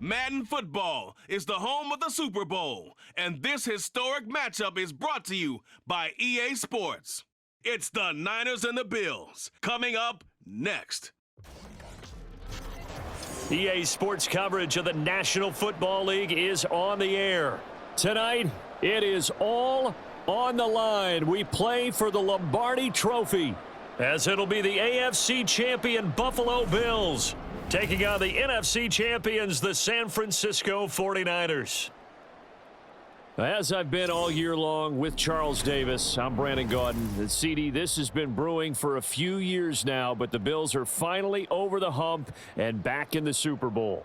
Madden Football is the home of the Super Bowl, and this historic matchup is brought to you by EA Sports. It's the Niners and the Bills, coming up next. EA Sports coverage of the National Football League is on the air. Tonight, it is all on the line. We play for the Lombardi Trophy, as it'll be the AFC champion Buffalo Bills taking on the NFC champions, the San Francisco 49ers. As I've been all year long with Charles Davis, I'm Brandon Gaudin. CD, this has been brewing for a few years now, but the Bills are finally over the hump and back in the Super Bowl.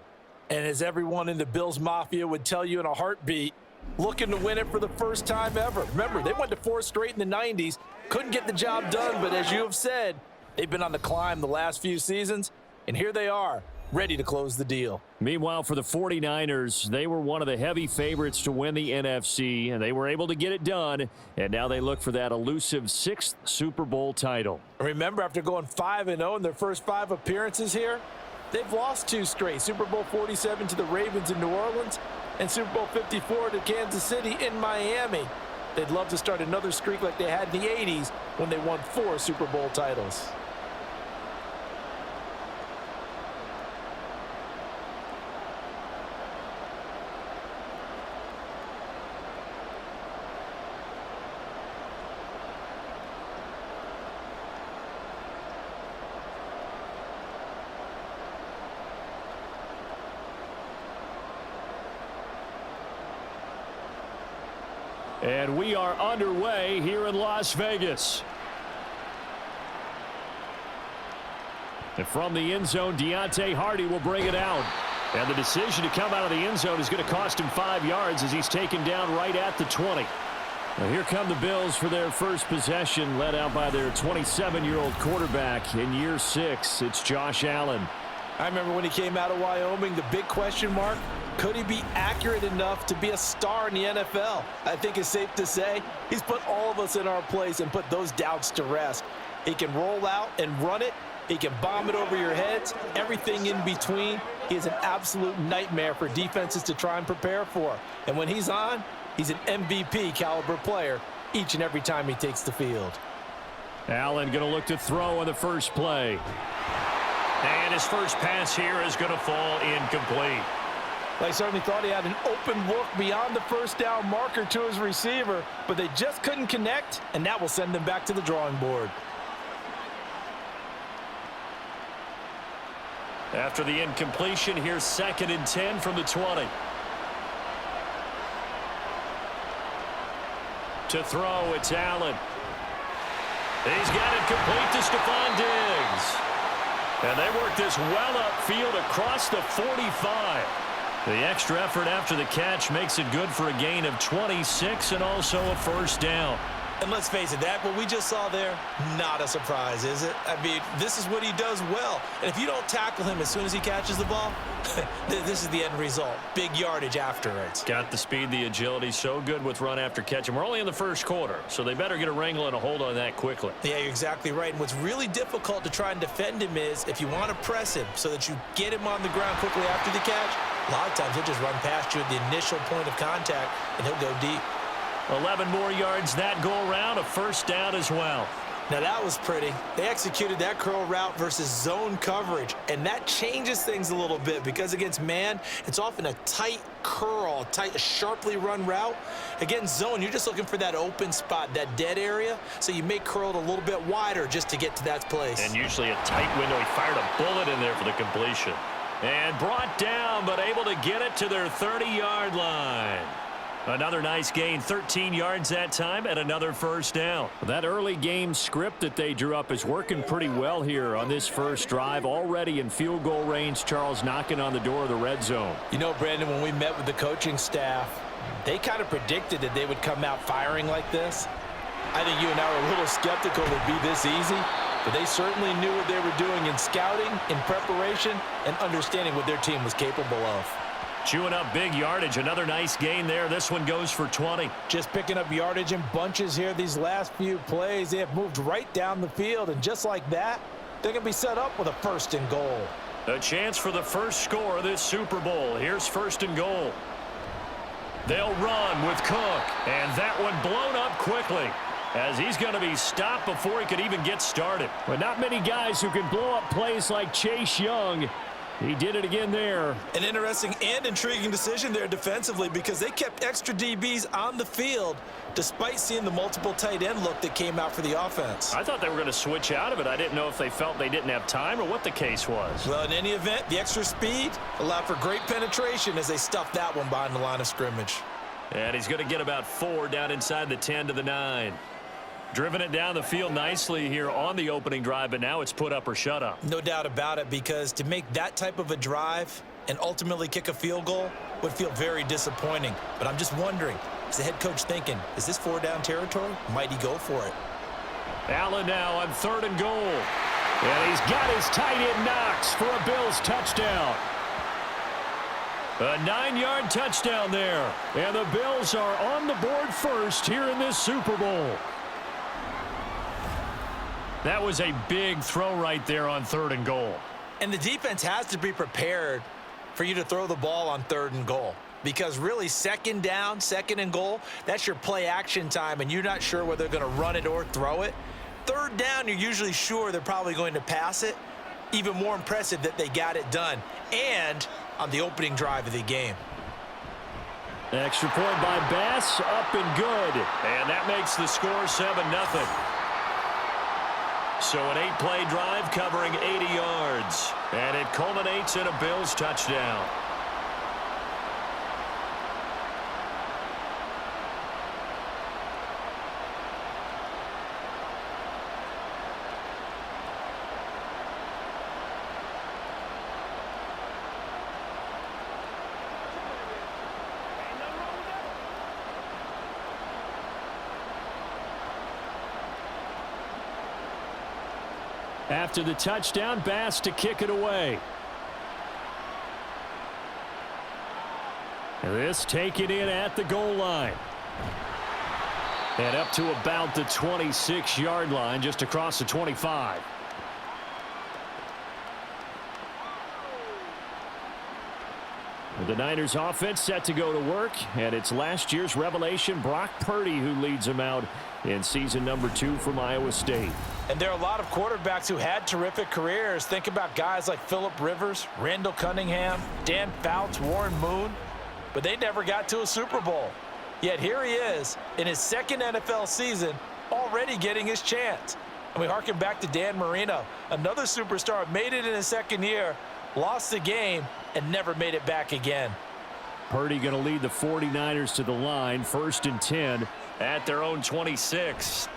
And as everyone in the Bills Mafia would tell you in a heartbeat, looking to win it for the first time ever. Remember, they went to 4 straight in the 90s, couldn't get the job done, but as you have said, they've been on the climb the last few seasons, and here they are, ready to close the deal. Meanwhile, for the 49ers, they were one of the heavy favorites to win the NFC, and they were able to get it done, and now they look for that elusive 6th Super Bowl title. Remember, after going 5-0 in their first 5 appearances here, they've lost 2 straight. Super Bowl 47 to the Ravens in New Orleans, and Super Bowl 54 to Kansas City in Miami. They'd love to start another streak like they had in the 80s when they won 4 Super Bowl titles. And we are underway here in Las Vegas. And from the end zone, Deontay Hardy will bring it out. And the decision to come out of the end zone is going to cost him 5 yards as he's taken down right at the 20. Now here come the Bills for their first possession, led out by their 27-year-old quarterback in year 6. It's Josh Allen. I remember when he came out of Wyoming, the big question mark, could he be accurate enough to be a star in the NFL? I think it's safe to say he's put all of us in our place and put those doubts to rest. He can roll out and run it. He can bomb it over your heads. Everything in between. He is an absolute nightmare for defenses to try and prepare for. And when he's on, he's an MVP caliber player each and every time he takes the field. Allen going to look to throw on the first play. And his first pass here is going to fall incomplete. They certainly thought he had an open look beyond the first down marker to his receiver, but they just couldn't connect, and that will send them back to the drawing board. After the incompletion, here's 2nd and 10 from the 20. To throw, it's Allen. He's got it complete to Stephon Diggs. And they work this well upfield across the 45. The extra effort after the catch makes it good for a gain of 26 and also a first down. And let's face it, that what we just saw there, not a surprise, is it? I mean, this is what he does well. And if you don't tackle him as soon as he catches the ball, this is the end result. Big yardage afterwards. Got the speed, the agility, so good with run after catch. And we're only in the first quarter, so they better get a wrangle and a hold on that quickly. Yeah, you're exactly right. And what's really difficult to try and defend him is if you want to press him so that you get him on the ground quickly after the catch, a lot of times he'll just run past you at the initial point of contact, and he'll go deep. 11 more yards that go around, a first down as well. Now that was pretty. They executed that curl route versus zone coverage, and that changes things a little bit because against man, it's often a tight curl, a sharply run route. Against zone, you're just looking for that open spot, that dead area, so you may curl it a little bit wider just to get to that place. And usually a tight window. He fired a bullet in there for the completion. And brought down, but able to get it to their 30-yard line. Another nice gain, 13 yards that time, and another first down. That early game script that they drew up is working pretty well here on this first drive. Already in field goal range, Charles knocking on the door of the red zone. You know, Brandon, when we met with the coaching staff, they kind of predicted that they would come out firing like this. I think you and I were a little skeptical it would be this easy, but they certainly knew what they were doing in scouting, in preparation, and understanding what their team was capable of. Chewing up big yardage. Another nice gain there. This one goes for 20. Just picking up yardage in bunches here these last few plays. They have moved right down the field, and just like that, they're going to be set up with a 1st and goal. A chance for the first score of this Super Bowl. Here's 1st and goal. They'll run with Cook, and that one blown up quickly as he's going to be stopped before he could even get started. But not many guys who can blow up plays like Chase Young. He did it again there. An interesting and intriguing decision there defensively because they kept extra DBs on the field despite seeing the multiple tight end look that came out for the offense. I thought they were going to switch out of it. I didn't know if they felt they didn't have time or what the case was. Well, in any event, the extra speed allowed for great penetration as they stuffed that one behind the line of scrimmage. And he's going to get about 4 down inside the 10 to the 9. Driven it down the field nicely here on the opening drive, but now it's put up or shut up. No doubt about it, because to make that type of a drive and ultimately kick a field goal would feel very disappointing. But I'm just wondering, is the head coach thinking, is this 4-down territory? Might he go for it? Allen now on 3rd and goal. And he's got his tight end Knox for a Bills touchdown. A 9-yard touchdown there. And the Bills are on the board first here in this Super Bowl. That was a big throw right there on 3rd and goal. And the defense has to be prepared for you to throw the ball on 3rd and goal. Because really, 2nd down, 2nd and goal, that's your play action time, and you're not sure whether they're going to run it or throw it. 3rd down, you're usually sure they're probably going to pass it. Even more impressive that they got it done. And on the opening drive of the game. Extra point by Bass, up and good. And that makes the score 7-0. So an 8-play drive covering 80 yards. And it culminates in a Bills touchdown. After the touchdown, Bass to kick it away. And this taken in at the goal line. And up to about the 26-yard line, just across the 25. The Niners offense set to go to work, and it's last year's revelation, Brock Purdy, who leads them out in season number 2 from Iowa State. And there are a lot of quarterbacks who had terrific careers. Think about guys like Phillip Rivers, Randall Cunningham, Dan Fouts, Warren Moon, but they never got to a Super Bowl. Yet here he is in his 2nd NFL season, already getting his chance. And we harken back to Dan Marino, another superstar, made it in his 2nd year, lost the game, and never made it back again. Purdy going to lead the 49ers to the line, 1st and 10 at their own 26.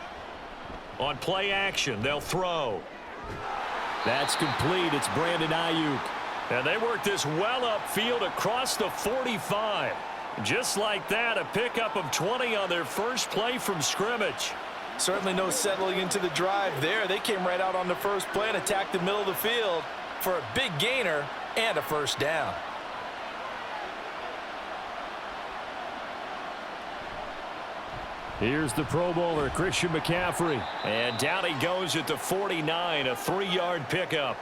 On play action, they'll throw. That's complete. It's Brandon Ayuk. And they work this well upfield across the 45. Just like that, a pickup of 20 on their first play from scrimmage. Certainly no settling into the drive there. They came right out on the first play and attacked the middle of the field for a big gainer and a 1st down. Here's the Pro Bowler, Christian McCaffrey. And down he goes at the 49, a 3-yard pickup.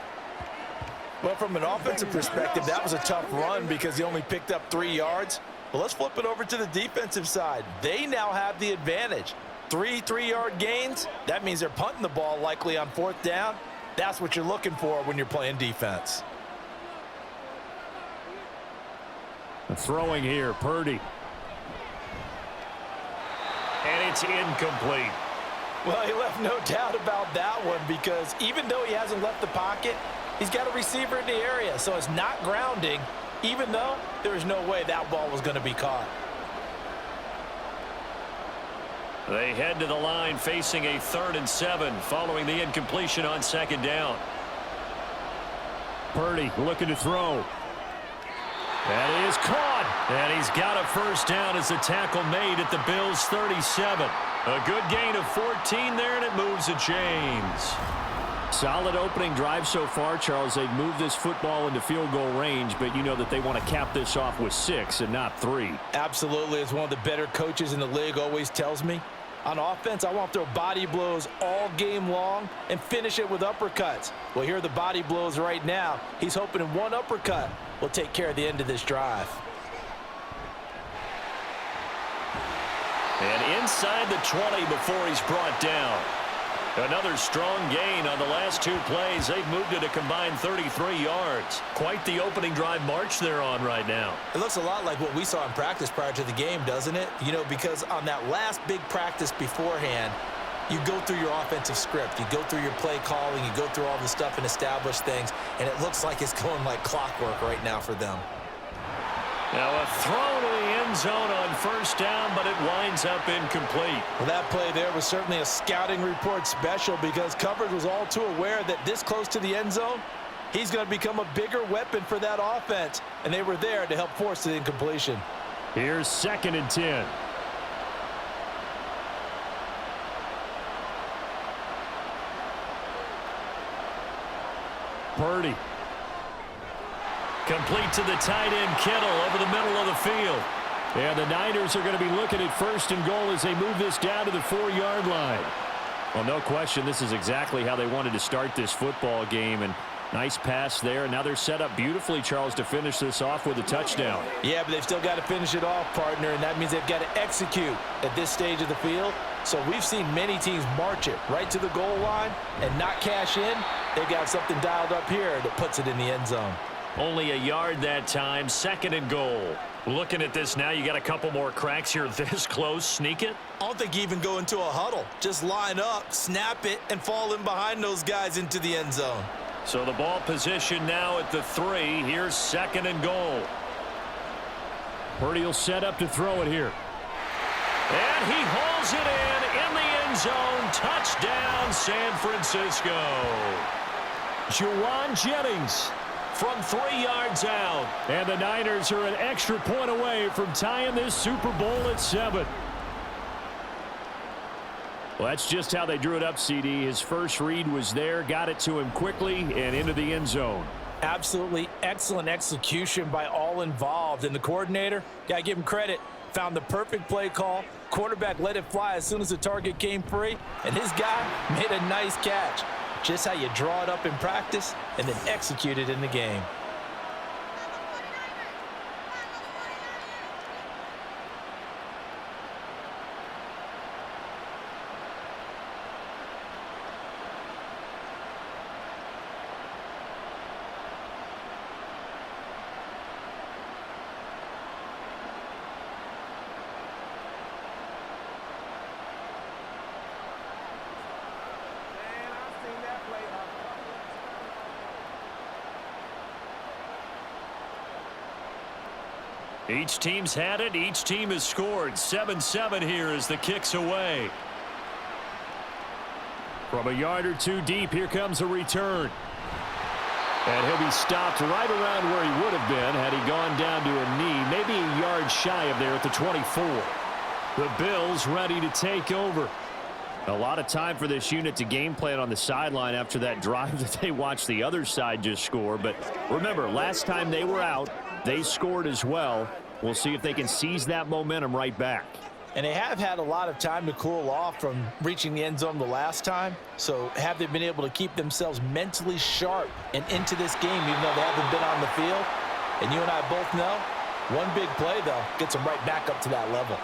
Well, from an offensive perspective, that was a tough run because he only picked up 3 yards. But let's flip it over to the defensive side. They now have the advantage. 3 3-yard gains, that means they're punting the ball likely on 4th down. That's what you're looking for when you're playing defense. Throwing here, Purdy. And it's incomplete. Well, he left no doubt about that one because even though he hasn't left the pocket, he's got a receiver in the area, so it's not grounding, even though there is no way that ball was going to be caught. They head to the line facing a 3rd and 7 following the incompletion on 2nd down. Purdy looking to throw. That is caught. And he's got a 1st down as the tackle made at the Bills' 37. A good gain of 14 there, and it moves the chains. Solid opening drive so far, Charles. They've moved this football into field goal range, but you know that they want to cap this off with 6 and not 3. Absolutely. As one of the better coaches in the league always tells me, On offense, I want to throw body blows all game long and finish it with uppercuts. Well, here are the body blows right now. He's hoping in one uppercut will take care of the end of this drive. And inside the 20 before he's brought down. Another strong gain on the last two plays. They've moved it a combined 33 yards. Quite the opening drive march they're on right now. It looks a lot like what we saw in practice prior to the game, doesn't it? You know, because on that last big practice beforehand, you go through your offensive script. You go through your play calling. You go through all the stuff and establish things. And it looks like it's going like clockwork right now for them. Now a throw to the end zone on first down, but it winds up incomplete. Well, that play there was certainly a scouting report special because coverage was all too aware that this close to the end zone, he's going to become a bigger weapon for that offense, and they were there to help force the incompletion. Here's 2nd and 10. Purdy. Complete to the tight end, Kittle, over the middle of the field. And the Niners are going to be looking at 1st and goal as they move this down to the 4-yard line. Well, no question, this is exactly how they wanted to start this football game. And nice pass there. And now they're set up beautifully, Charles, to finish this off with a touchdown. Yeah, but they've still got to finish it off, partner, and that means they've got to execute at this stage of the field. So we've seen many teams march it right to the goal line and not cash in. They've got something dialed up here that puts it in the end zone. Only a yard that time, 2nd and goal. Looking at this now, you got a couple more cracks here this close. Sneak it? I don't think you even go into a huddle. Just line up, snap it, and fall in behind those guys into the end zone. So the ball position now at the 3. Here's 2nd and goal. Purdy will set up to throw it here. And he hauls it in the end zone. Touchdown, San Francisco. Juwan Jennings from 3 yards out. And the Niners are an extra point away from tying this Super Bowl at 7. Well, that's just how they drew it up, CD. His first read was there, got it to him quickly, and into the end zone. Absolutely excellent execution by all involved. And the coordinator, got to give him credit, found the perfect play call. Quarterback let it fly as soon as the target came free, and his guy made a nice catch. Just how you draw it up in practice and then execute it in the game. Each team's had it. Each team has scored. 7-7 here as the kick's away. From a yard or two deep, here comes a return. And he'll be stopped right around where he would have been had he gone down to a knee, maybe a yard shy of there at the 24. The Bills ready to take over. A lot of time for this unit to game plan on the sideline after that drive that they watched the other side just score. But remember, last time they were out, they scored as well. We'll see if they can seize that momentum right back. And they have had a lot of time to cool off from reaching the end zone the last time. So have they been able to keep themselves mentally sharp and into this game even though they haven't been on the field? And you and I both know, one big play, though, gets them right back up to that level.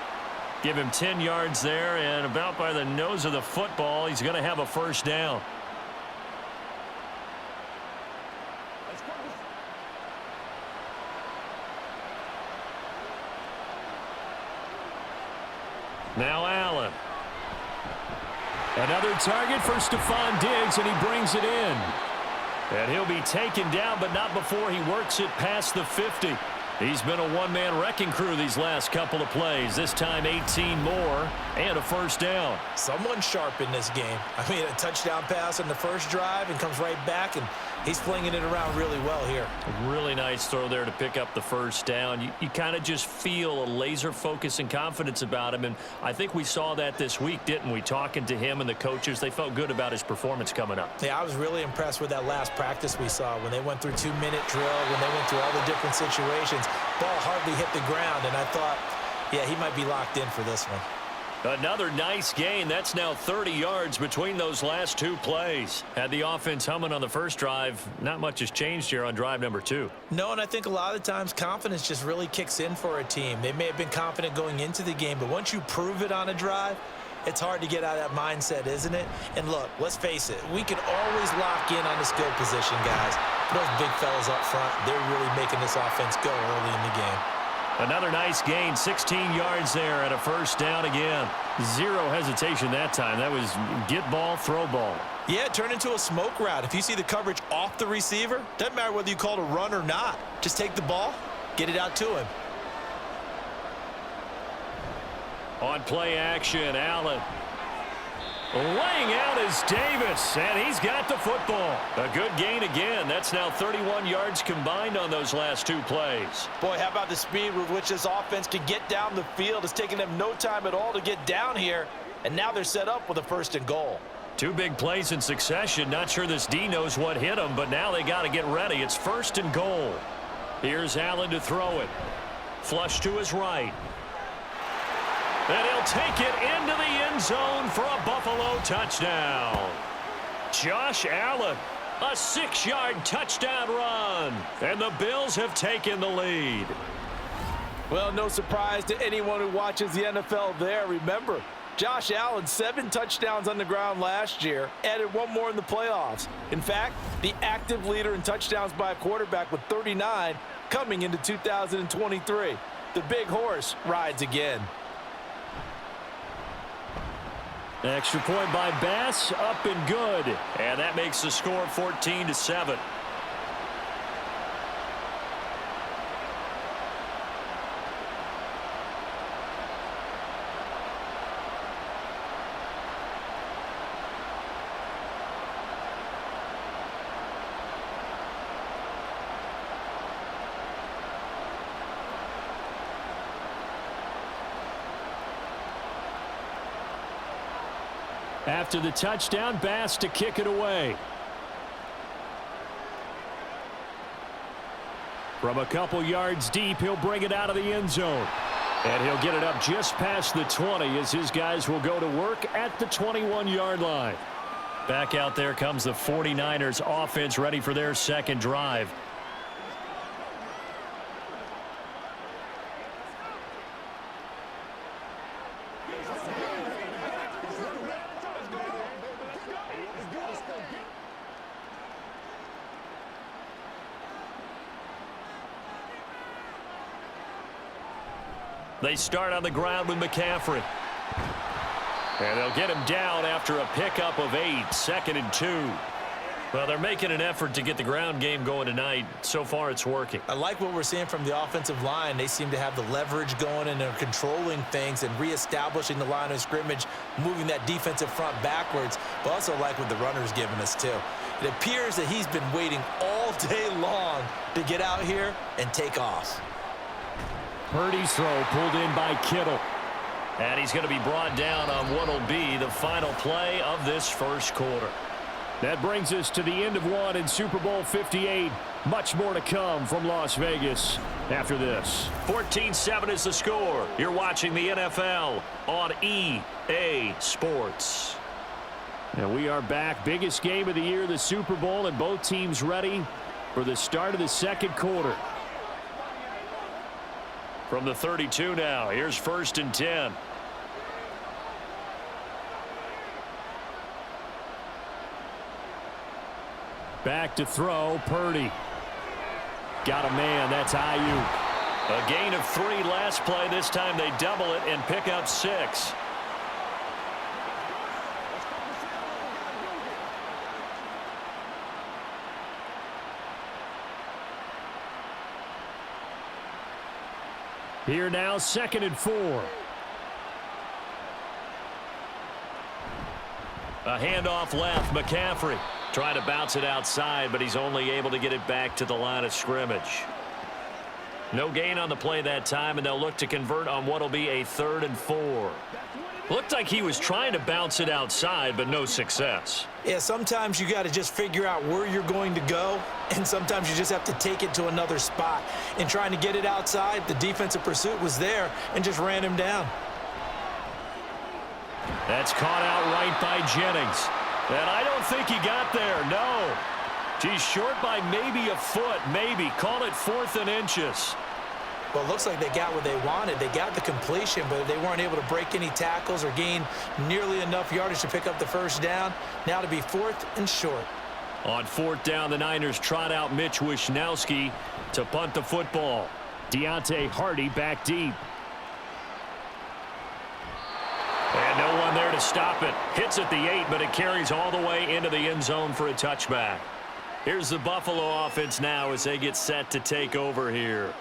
Give him 10 yards there, and about by the nose of the football, he's going to have a first down. Now Allen. Another target for Stephon Diggs, and he brings it in. And he'll be taken down, but not before he works it past the 50. He's been a one-man wrecking crew these last couple of plays. This time 18 more and a first down. Someone sharp in this game. I mean, a touchdown pass on the first drive and comes right back, and he's flinging it around really well here. A really nice throw there to pick up the first down. You kind of just feel a laser focus and confidence about him, and I think we saw that this week, didn't we? Talking to him and the coaches, they felt good about his performance coming up. Yeah, I was really impressed with that last practice we saw when they went through 2-minute drill, when they went through all the different situations. Ball hardly hit the ground, and I thought, yeah, he might be locked in for this one. Another nice gain. That's now 30 yards between those last two plays. Had the offense humming on the first drive. Not much has changed here on drive number 2. No, and I think a lot of times confidence just really kicks in for a team. They may have been confident going into the game, but once you prove it on a drive, it's hard to get out of that mindset, isn't it? And look, let's face it, we can always lock in on the skill position, guys. Those big fellas up front, they're really making this offense go early in the game. Another nice gain, 16 yards there at a first down again. Zero hesitation that time. That was get ball, throw ball. Yeah, it turned into a smoke route. If you see the coverage off the receiver, doesn't matter whether you call it a run or not. Just take the ball, get it out to him. On play action, Allen. Laying out is Davis, and he's got the football. A good gain again. That's now 31 yards combined on those last two plays. Boy, how about the speed with which this offense can get down the field? It's taken them no time at all to get down here, and now they're set up with a 1st and goal. Two big plays in succession. Not sure this D knows what hit him, but now they got to get ready. It's 1st and goal. Here's Allen to throw it. Flush to his right. And he'll take it into the end zone for a Buffalo touchdown. Josh Allen, a 6-yard touchdown run. And the Bills have taken the lead. Well, no surprise to anyone who watches the NFL there. Remember, Josh Allen, 7 touchdowns on the ground last year, added 1 more in the playoffs. In fact, the active leader in touchdowns by a quarterback with 39 coming into 2023. The big horse rides again. Extra point by Bass, up and good. And that makes the score 14-7. After the touchdown, Bass to kick it away. From a couple yards deep, he'll bring it out of the end zone. And he'll get it up just past the 20 as his guys will go to work at the 21-yard line. Back out there comes the 49ers offense ready for their second drive. They start on the ground with McCaffrey. And they'll get him down after a pickup of 8, 2nd and 2. Well, they're making an effort to get the ground game going tonight. So far, it's working. I like what we're seeing from the offensive line. They seem to have the leverage going, and they're controlling things and reestablishing the line of scrimmage, moving that defensive front backwards. But also like what the runner's giving us, too. It appears that he's been waiting all day long to get out here and take off. Purdy's throw pulled in by Kittle. And he's going to be brought down on what will be the final play of this first quarter. That brings us to the end of one in Super Bowl 58. Much more to come from Las Vegas after this. 14-7 is the score. You're watching the NFL on EA Sports. And we are back. Biggest game of the year, the Super Bowl, and both teams ready for the start of the second quarter. From the 32 now, here's 1st and 10. Back to throw, Purdy. Got a man, that's Ayuk. A gain of 3 last play. This time they double it and pick up 6. Here now, 2nd and 4. A handoff left, McCaffrey trying to bounce it outside, but he's only able to get it back to the line of scrimmage. No gain on the play that time, and they'll look to convert on what will be a 3rd and 4. Looked like he was trying to bounce it outside, but no success. Yeah, sometimes you got to just figure out where you're going to go, and sometimes you just have to take it to another spot. In trying to get it outside, the defensive pursuit was there and just ran him down. That's caught out right by Jennings. And I don't think he got there, no. He's short by maybe a foot, maybe. Call it 4th and inches. Well, it looks like they got what they wanted. They got the completion, but they weren't able to break any tackles or gain nearly enough yardage to pick up the first down. Now to be 4th and short. On 4th down, the Niners trot out Mitch Wishnowski to punt the football. Deontay Hardy back deep. And no one there to stop it. Hits at the 8, but it carries all the way into the end zone for a touchback. Here's the Buffalo offense now as they get set to take over here.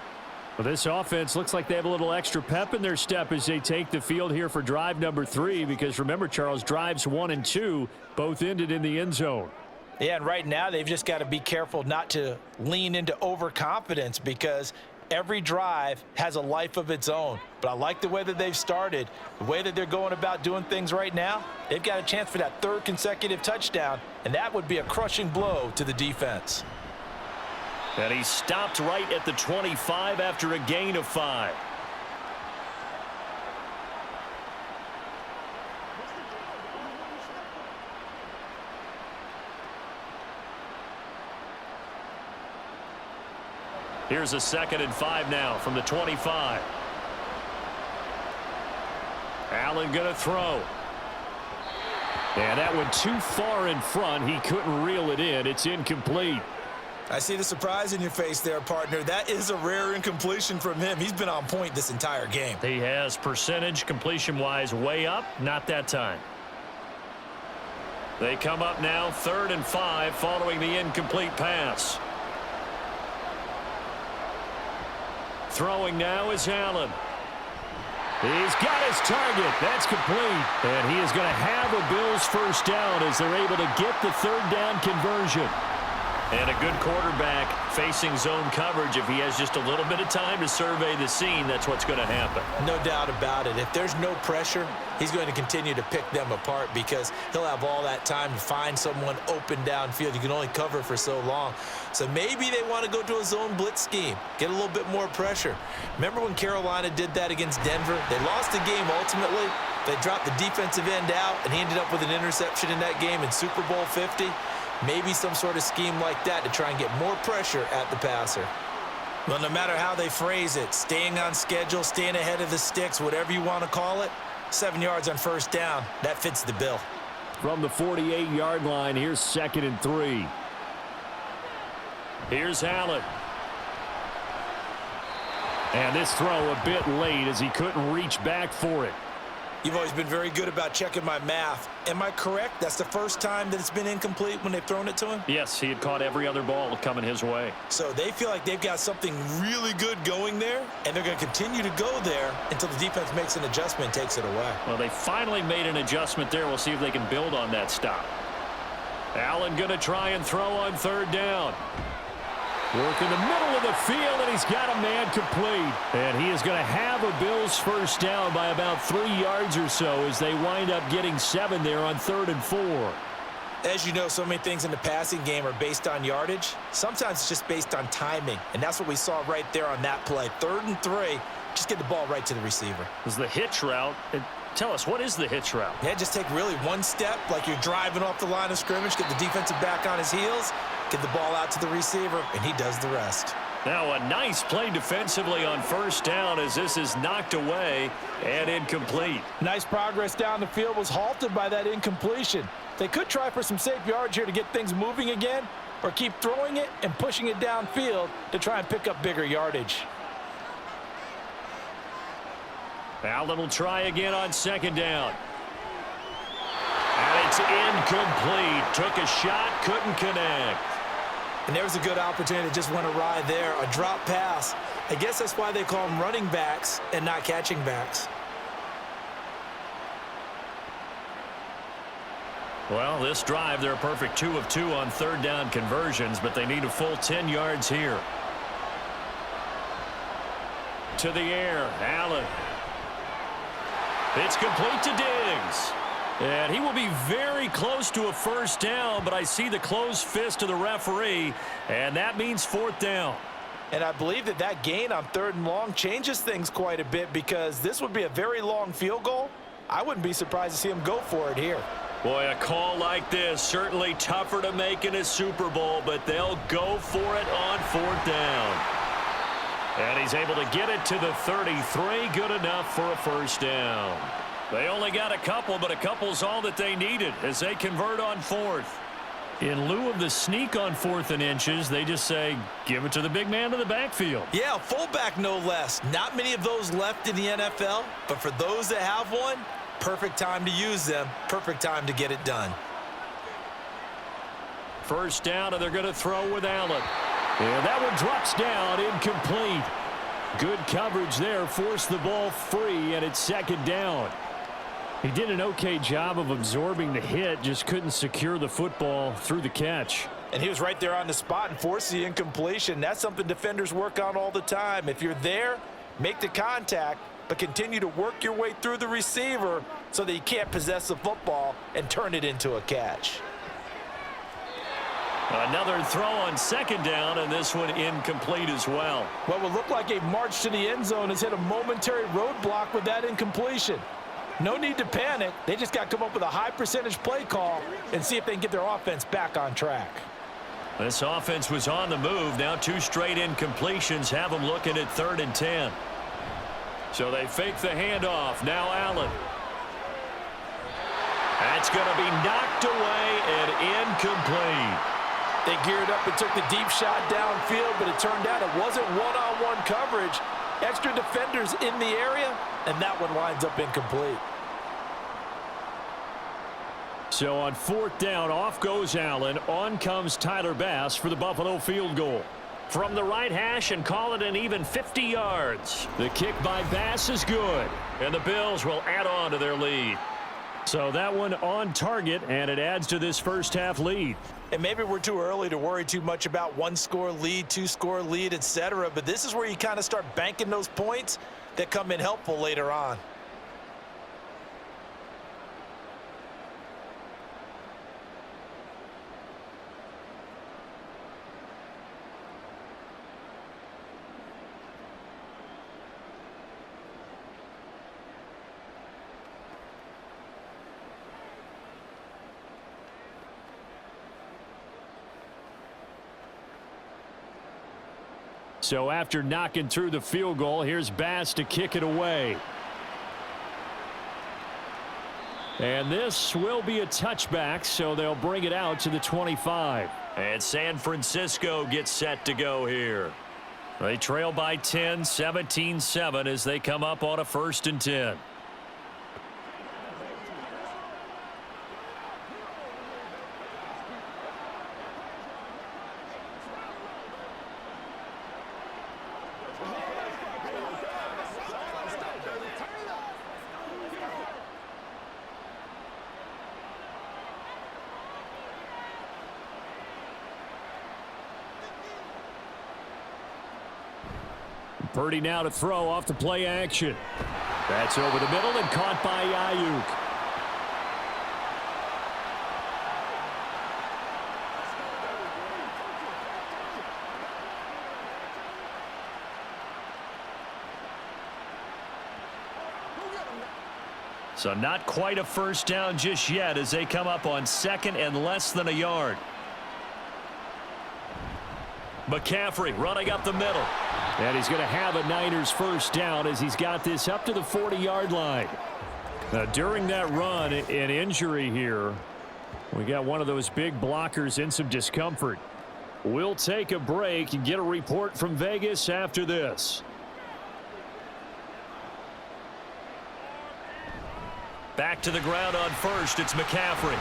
Well, this offense looks like they have a little extra pep in their step as they take the field here for drive number 3, because remember, Charles, drives 1 and 2 both ended in the end zone. Yeah, and right now they've just got to be careful not to lean into overconfidence, because every drive has a life of its own. But I like the way that they've started, the way that they're going about doing things right now. They've got a chance for that 3rd consecutive touchdown, and that would be a crushing blow to the defense. And he stopped right at the 25 after a gain of 5. Here's a 2nd and 5 now from the 25. Allen going to throw. And that one too far in front. He couldn't reel it in. It's incomplete. I see the surprise in your face there, partner. That is a rare incompletion from him. He's been on point this entire game. He has percentage completion-wise way up. Not that time. They come up now 3rd and 5 following the incomplete pass. Throwing now is Allen. He's got his target. That's complete. And he is going to have a Bills first down as they're able to get the 3rd down conversion. And a good quarterback facing zone coverage. If he has just a little bit of time to survey the scene, that's what's going to happen. No doubt about it. If there's no pressure, he's going to continue to pick them apart, because he'll have all that time to find someone open downfield. You can only cover for so long. So maybe they want to go to a zone blitz scheme, get a little bit more pressure. Remember when Carolina did that against Denver? They lost the game ultimately. They dropped the defensive end out, and he ended up with an interception in that game in Super Bowl 50. Maybe some sort of scheme like that to try and get more pressure at the passer. Well, no matter how they phrase it, staying on schedule, staying ahead of the sticks, whatever you want to call it, 7 yards on first down, that fits the bill. From the 48-yard line, here's 2nd and 3. Here's Allen. And this throw a bit late as he couldn't reach back for it. You've always been very good about checking my math. Am I correct? That's the first time that it's been incomplete when they've thrown it to him? Yes, he had caught every other ball coming his way. So they feel like they've got something really good going there, and they're going to continue to go there until the defense makes an adjustment and takes it away. Well, they finally made an adjustment there. We'll see if they can build on that stop. Allen going to try and throw on 3rd down. Work in the middle of the field, and he's got a man complete. And he is going to have a Bills first down by about 3 yards or so as they wind up getting 7 there on 3rd and 4. As you know, so many things in the passing game are based on yardage. Sometimes it's just based on timing, and that's what we saw right there on that play. 3rd and 3, just get the ball right to the receiver. It was the hitch route. Tell us, what is the hitch route? Yeah, just take really one step, like you're driving off the line of scrimmage, get the defensive back on his heels, get the ball out to the receiver, and he does the rest. Now a nice play defensively on first down as this is knocked away and incomplete. Nice progress down the field, was halted by that incompletion. They could try for some safe yards here to get things moving again, or keep throwing it and pushing it downfield to try and pick up bigger yardage. Allen will try again on 2nd down. And it's incomplete. Took a shot, couldn't connect. And there was a good opportunity that just went awry there, a drop pass. I guess that's why they call them running backs and not catching backs. Well, this drive, they're a perfect 2 of 2 on 3rd down conversions, but they need a full 10 yards here. To the air, Allen. It's complete to Diggs. And he will be very close to a first down, but I see the closed fist of the referee, and that means 4th down. And I believe that that gain on 3rd and long changes things quite a bit, because this would be a very long field goal. I wouldn't be surprised to see him go for it here. Boy, a call like this, certainly tougher to make in a Super Bowl, but they'll go for it on 4th down. And he's able to get it to the 33, good enough for a first down. They only got a couple, but a couple's all that they needed as they convert on 4th. In lieu of the sneak on 4th and inches, they just say, give it to the big man in the backfield. Yeah, fullback no less. Not many of those left in the NFL, but for those that have one, perfect time to use them, perfect time to get it done. First down, and they're going to throw with Allen. And that one drops down, incomplete. Good coverage there, forced the ball free, and it's 2nd down. He did an okay job of absorbing the hit, just couldn't secure the football through the catch. And he was right there on the spot and forced the incompletion. That's something defenders work on all the time. If you're there, make the contact, but continue to work your way through the receiver so that you can't possess the football and turn it into a catch. Another throw on 2nd down, and this one incomplete as well. What would look like a march to the end zone has hit a momentary roadblock with that incompletion. No need to panic. They just got to come up with a high percentage play call and see if they can get their offense back on track. This offense was on the move. Now 2 straight incompletions have them looking at 3rd and 10. So they fake the handoff. Now Allen. That's going to be knocked away and incomplete. They geared up and took the deep shot downfield, but it turned out it wasn't one-on-one coverage. Extra defenders in the area, and that one winds up incomplete. So on 4th down, off goes Allen. On comes Tyler Bass for the Buffalo field goal. From the right hash and call it an even 50 yards. The kick by Bass is good, and the Bills will add on to their lead. So that one on target, and it adds to this first half lead. And maybe we're too early to worry too much about 1-score lead, 2-score lead, etc. But this is where you kind of start banking those points that come in helpful later on. So after knocking through the field goal, here's Bass to kick it away. And this will be a touchback, so they'll bring it out to the 25. And San Francisco gets set to go here. They trail by 10, 17-7 as they come up on a 1st and 10. Purdy now to throw off the play action. That's over the middle and caught by Ayuk. So not quite a first down just yet as they come up on 2nd and less than a yard. McCaffrey running up the middle. And he's going to have a Niners first down as he's got this up to the 40-yard line. Now, during that run, an injury here. We got one of those big blockers in some discomfort. We'll take a break and get a report from Vegas after this. Back to the ground on 1st. It's McCaffrey.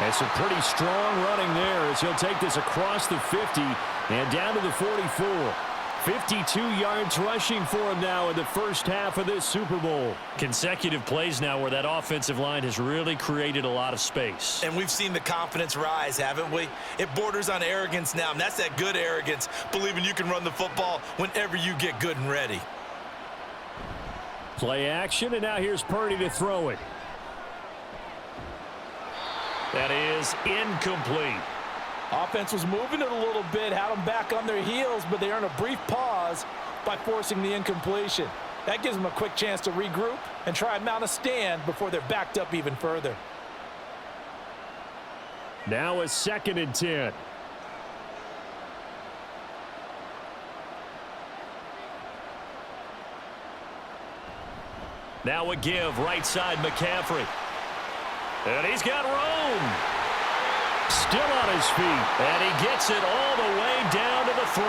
And some pretty strong running there as he'll take this across the 50 and down to the 44. 52 yards rushing for him now in the first half of this Super Bowl. Consecutive plays now where that offensive line has really created a lot of space. And we've seen the confidence rise, haven't we? It borders on arrogance now, and that's that good arrogance, believing you can run the football whenever you get good and ready. Play action, and now here's Purdy to throw it. That is incomplete. Offense was moving it a little bit, had them back on their heels, but they earned a brief pause by forcing the incompletion. That gives them a quick chance to regroup and try and mount a stand before they're backed up even further. Now a 2nd and 10. Now a give, right side McCaffrey. And he's got room. Still on his feet. And he gets it all the way down to the 3.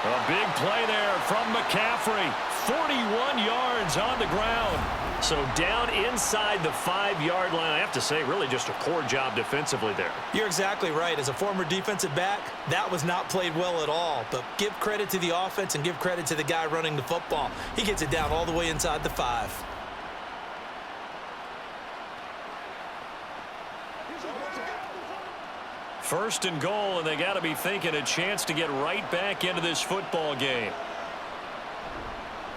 A big play there from McCaffrey. 41 yards on the ground. So down inside the 5-yard line. I have to say, really just a poor job defensively there. You're exactly right. As a former defensive back, that was not played well at all. But give credit to the offense and give credit to the guy running the football. He gets it down all the way inside the 5. First and goal, and they got to be thinking a chance to get right back into this football game.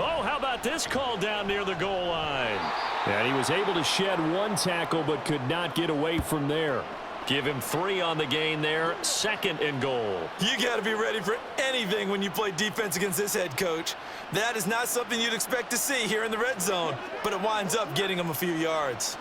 Oh, how about this call down near the goal line? And he was able to shed 1 tackle but could not get away from there. Give him 3 on the gain there. 2nd and goal. You got to be ready for anything when you play defense against this head coach. That is not something you'd expect to see here in the red zone, but it winds up getting him a few yards.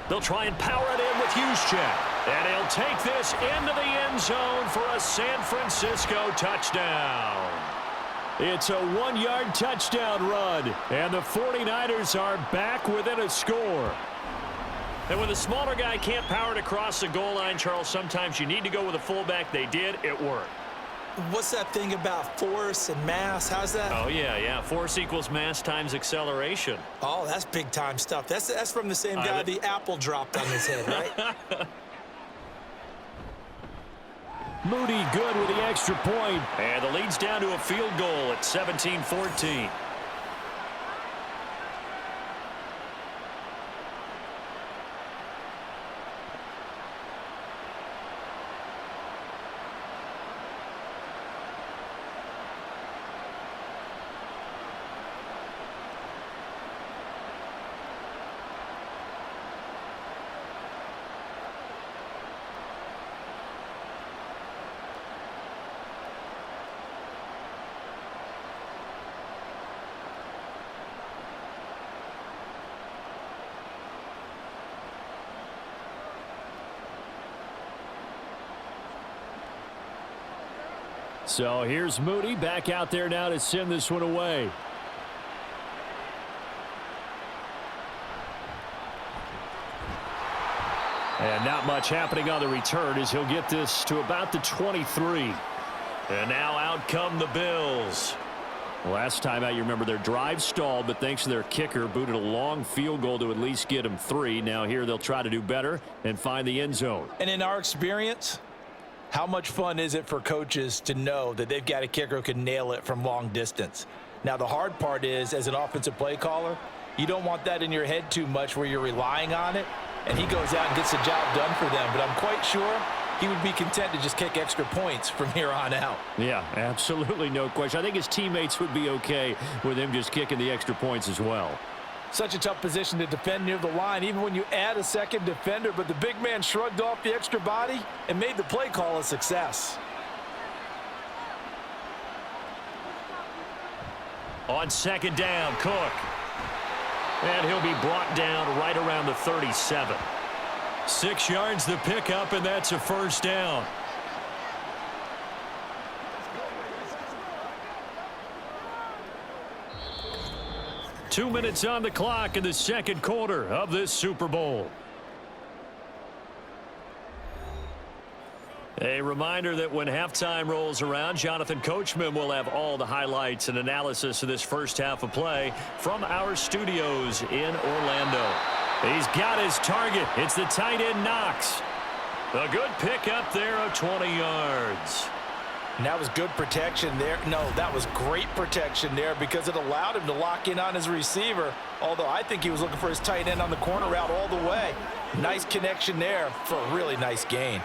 They'll try and power it in with Juszczyk. And he'll take this into the end zone for a San Francisco touchdown. It's a 1-yard touchdown run. And the 49ers are back within a score. And when the smaller guy can't power it across the goal line, Charles, sometimes you need to go with a fullback. They did. It worked. What's that thing about force and mass? How's that? Oh, yeah. Force equals mass times acceleration. Oh, that's big-time stuff. That's from the same guy the apple dropped on his head, right? Moody good with the extra point. And the lead's down to a field goal at 17-14. So here's Moody back out there now to send this one away. And not much happening on the return as he'll get this to about the 23. And now out come the Bills. Last time out, you remember their drive stalled, but thanks to their kicker, booted a long field goal to at least get them 3. Now here they'll try to do better and find the end zone. And in our experience, how much fun is it for coaches to know that they've got a kicker who can nail it from long distance? Now, the hard part is, as an offensive play caller, you don't want that in your head too much where you're relying on it, and he goes out and gets the job done for them. But I'm quite sure he would be content to just kick extra points from here on out. Yeah, absolutely no question. I think his teammates would be okay with him just kicking the extra points as well. Such a tough position to defend near the line, even when you add a second defender, but the big man shrugged off the extra body and made the play call a success. On 2nd down, Cook. And he'll be brought down right around the 37. 6 yards the pickup, and that's a 1st down. Two minutes on the clock in the 2nd quarter of this Super Bowl. A reminder that when halftime rolls around, Jonathan Coachman will have all the highlights and analysis of this first half of play from our studios in Orlando. He's got his target. It's the tight end Knox. A good pickup there of 20 yards. And that was good protection there. No, that was great protection there because it allowed him to lock in on his receiver, although I think he was looking for his tight end on the corner route all the way. Nice connection there for a really nice gain.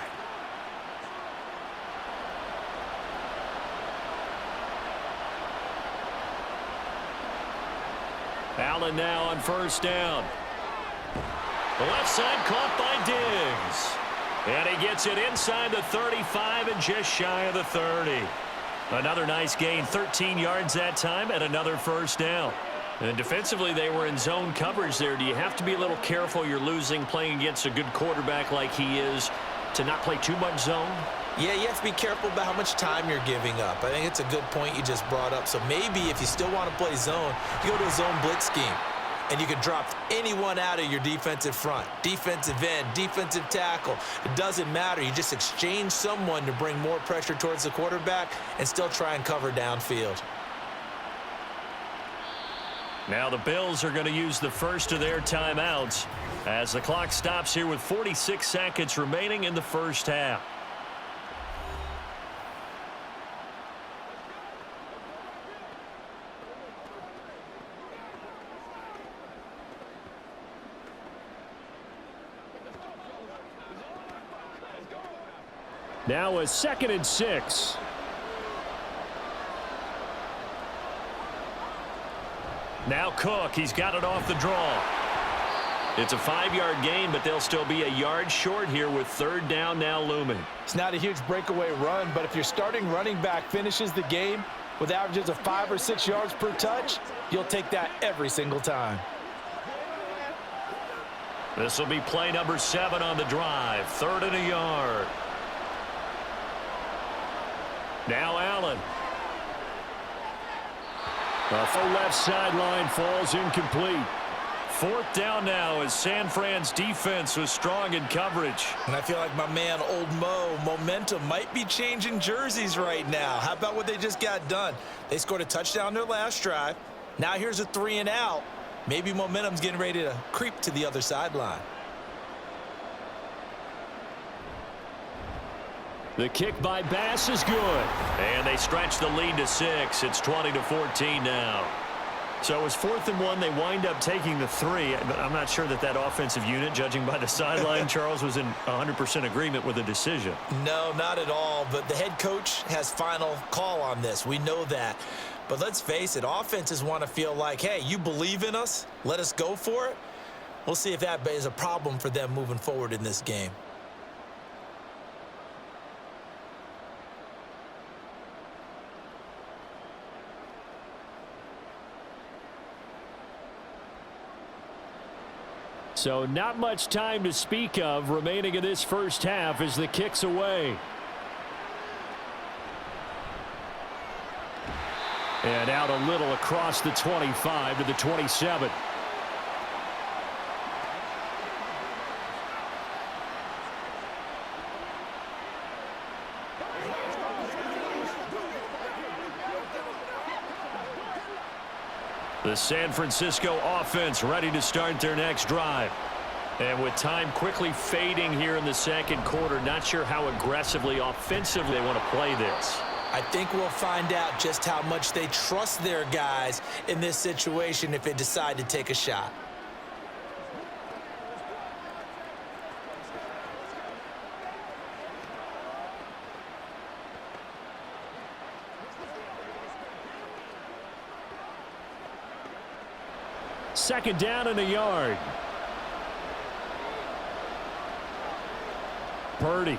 Allen now on 1st down. The left side caught by Diggs. And he gets it inside the 35 and just shy of the 30. Another nice gain, 13 yards that time, and another first down. And defensively, they were in zone coverage there. Do you have to be a little careful you're losing playing against a good quarterback like he is to not play too much zone? Yeah, you have to be careful about how much time you're giving up. I think it's a good point you just brought up. So maybe if you still want to play zone, you go to a zone blitz scheme. And you can drop anyone out of your defensive front, defensive end, defensive tackle. It doesn't matter. You just exchange someone to bring more pressure towards the quarterback and still try and cover downfield. Now the Bills are going to use the first of their timeouts as the clock stops here with 46 seconds remaining in the first half. Now a 2nd and 6. Now Cook, he's got it off the draw. It's a 5-yard gain, but they'll still be a yard short here with 3rd down now looming. It's not a huge breakaway run, but if your starting running back finishes the game with averages of 5 or 6 yards per touch, you'll take that every single time. This will be play number 7 on the drive. 3rd and a yard. Now Allen. The full left sideline falls incomplete. 4th down now as San Fran's defense was strong in coverage. And I feel like my man, Old Mo, momentum might be changing jerseys right now. How about what they just got done? They scored a touchdown their last drive. Now here's a 3 and out. Maybe momentum's getting ready to creep to the other sideline. The kick by Bass is good. And they stretch the lead to 6. It's 20-14 now. So it was 4th and 1. They wind up taking the 3. But I'm not sure that that offensive unit, judging by the sideline, Charles, was in 100% agreement with the decision. No, not at all. But the head coach has final call on this. We know that. But let's face it, offenses want to feel like, hey, you believe in us? Let us go for it. We'll see if that is a problem for them moving forward in this game. So not much time to speak of remaining in this first half as the kick's away. And out a little across the 25 to the 27. The San Francisco offense ready to start their next drive. And with time quickly fading here in the second quarter, not sure how aggressively, offensively they want to play this. I think we'll find out just how much they trust their guys in this situation if they decide to take a shot. Second down and a yard. Purdy.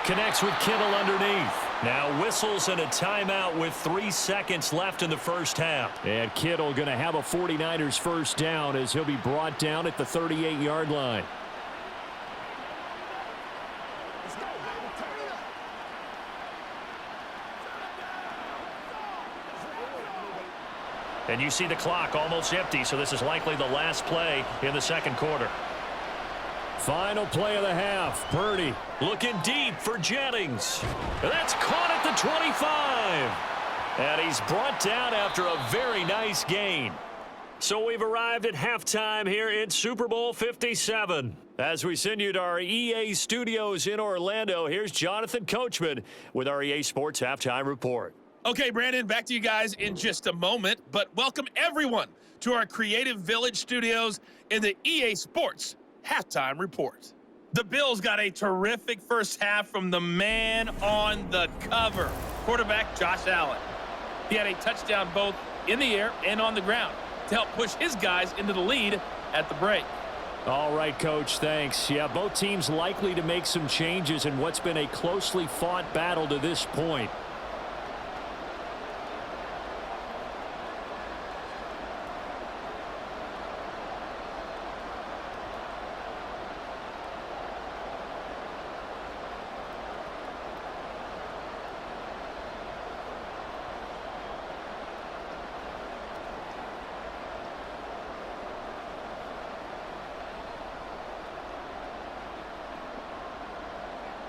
Connects with Kittle underneath. Now whistles and a timeout with 3 seconds left in the first half. And Kittle going to have a 49ers first down as he'll be brought down at the 38-yard line. And you see the clock almost empty, so this is likely the last play in the second quarter. Final play of the half. Purdy looking deep for Jennings. That's caught at the 25. And he's brought down after a very nice gain. So we've arrived at halftime here in Super Bowl 57. As we send you to our EA studios in Orlando, here's Jonathan Coachman with our EA Sports Halftime Report. Okay, Brandon, back to you guys in just a moment, but welcome everyone to our Creative Village studios in the EA Sports Halftime Report. The Bills got a terrific first half from the man on the cover, quarterback Josh Allen. He had a touchdown both in the air and on the ground to help push his guys into the lead at the break. All right, Coach, thanks. Yeah, both teams likely to make some changes in what's been a closely fought battle to this point.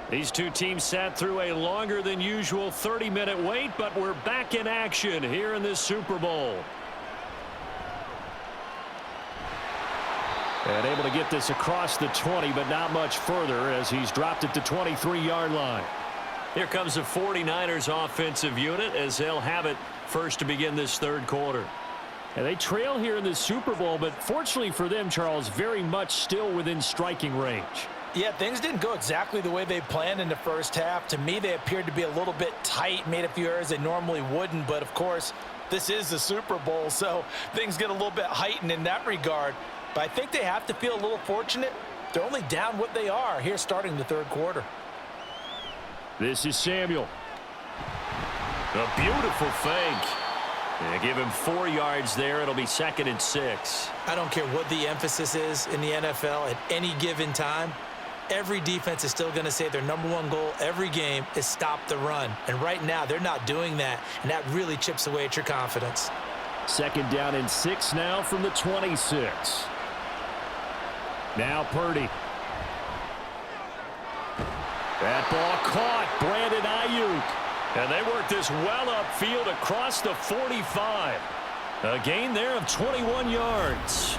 These two teams sat through a longer than usual 30-minute wait, but we're back in action here in this Super Bowl. And able to get this across the 20, but not much further as he's dropped it to 23-yard line. Here comes the 49ers offensive unit as they'll have it first to begin this third quarter. And they trail here in the Super Bowl, but fortunately for them, Charles, very much still within striking range. Yeah, things didn't go exactly the way they planned in the first half. To me, they appeared to be a little bit tight, made a few errors they normally wouldn't. But, of course, this is the Super Bowl, so things get a little bit heightened in that regard. But I think they have to feel a little fortunate. They're only down what they are here starting the third quarter. This is Samuel. A beautiful fake. They give him 4 yards there. It'll be 2nd and 6. I don't care what the emphasis is in the NFL at any given time. Every defense is still going to say their number one goal every game is stop the run. And right now, they're not doing that, and that really chips away at your confidence. 2nd down and 6 now from the 26. Now Purdy. That ball caught. Brandon Ayuk. And they work this well upfield across the 45. A gain there of 21 yards.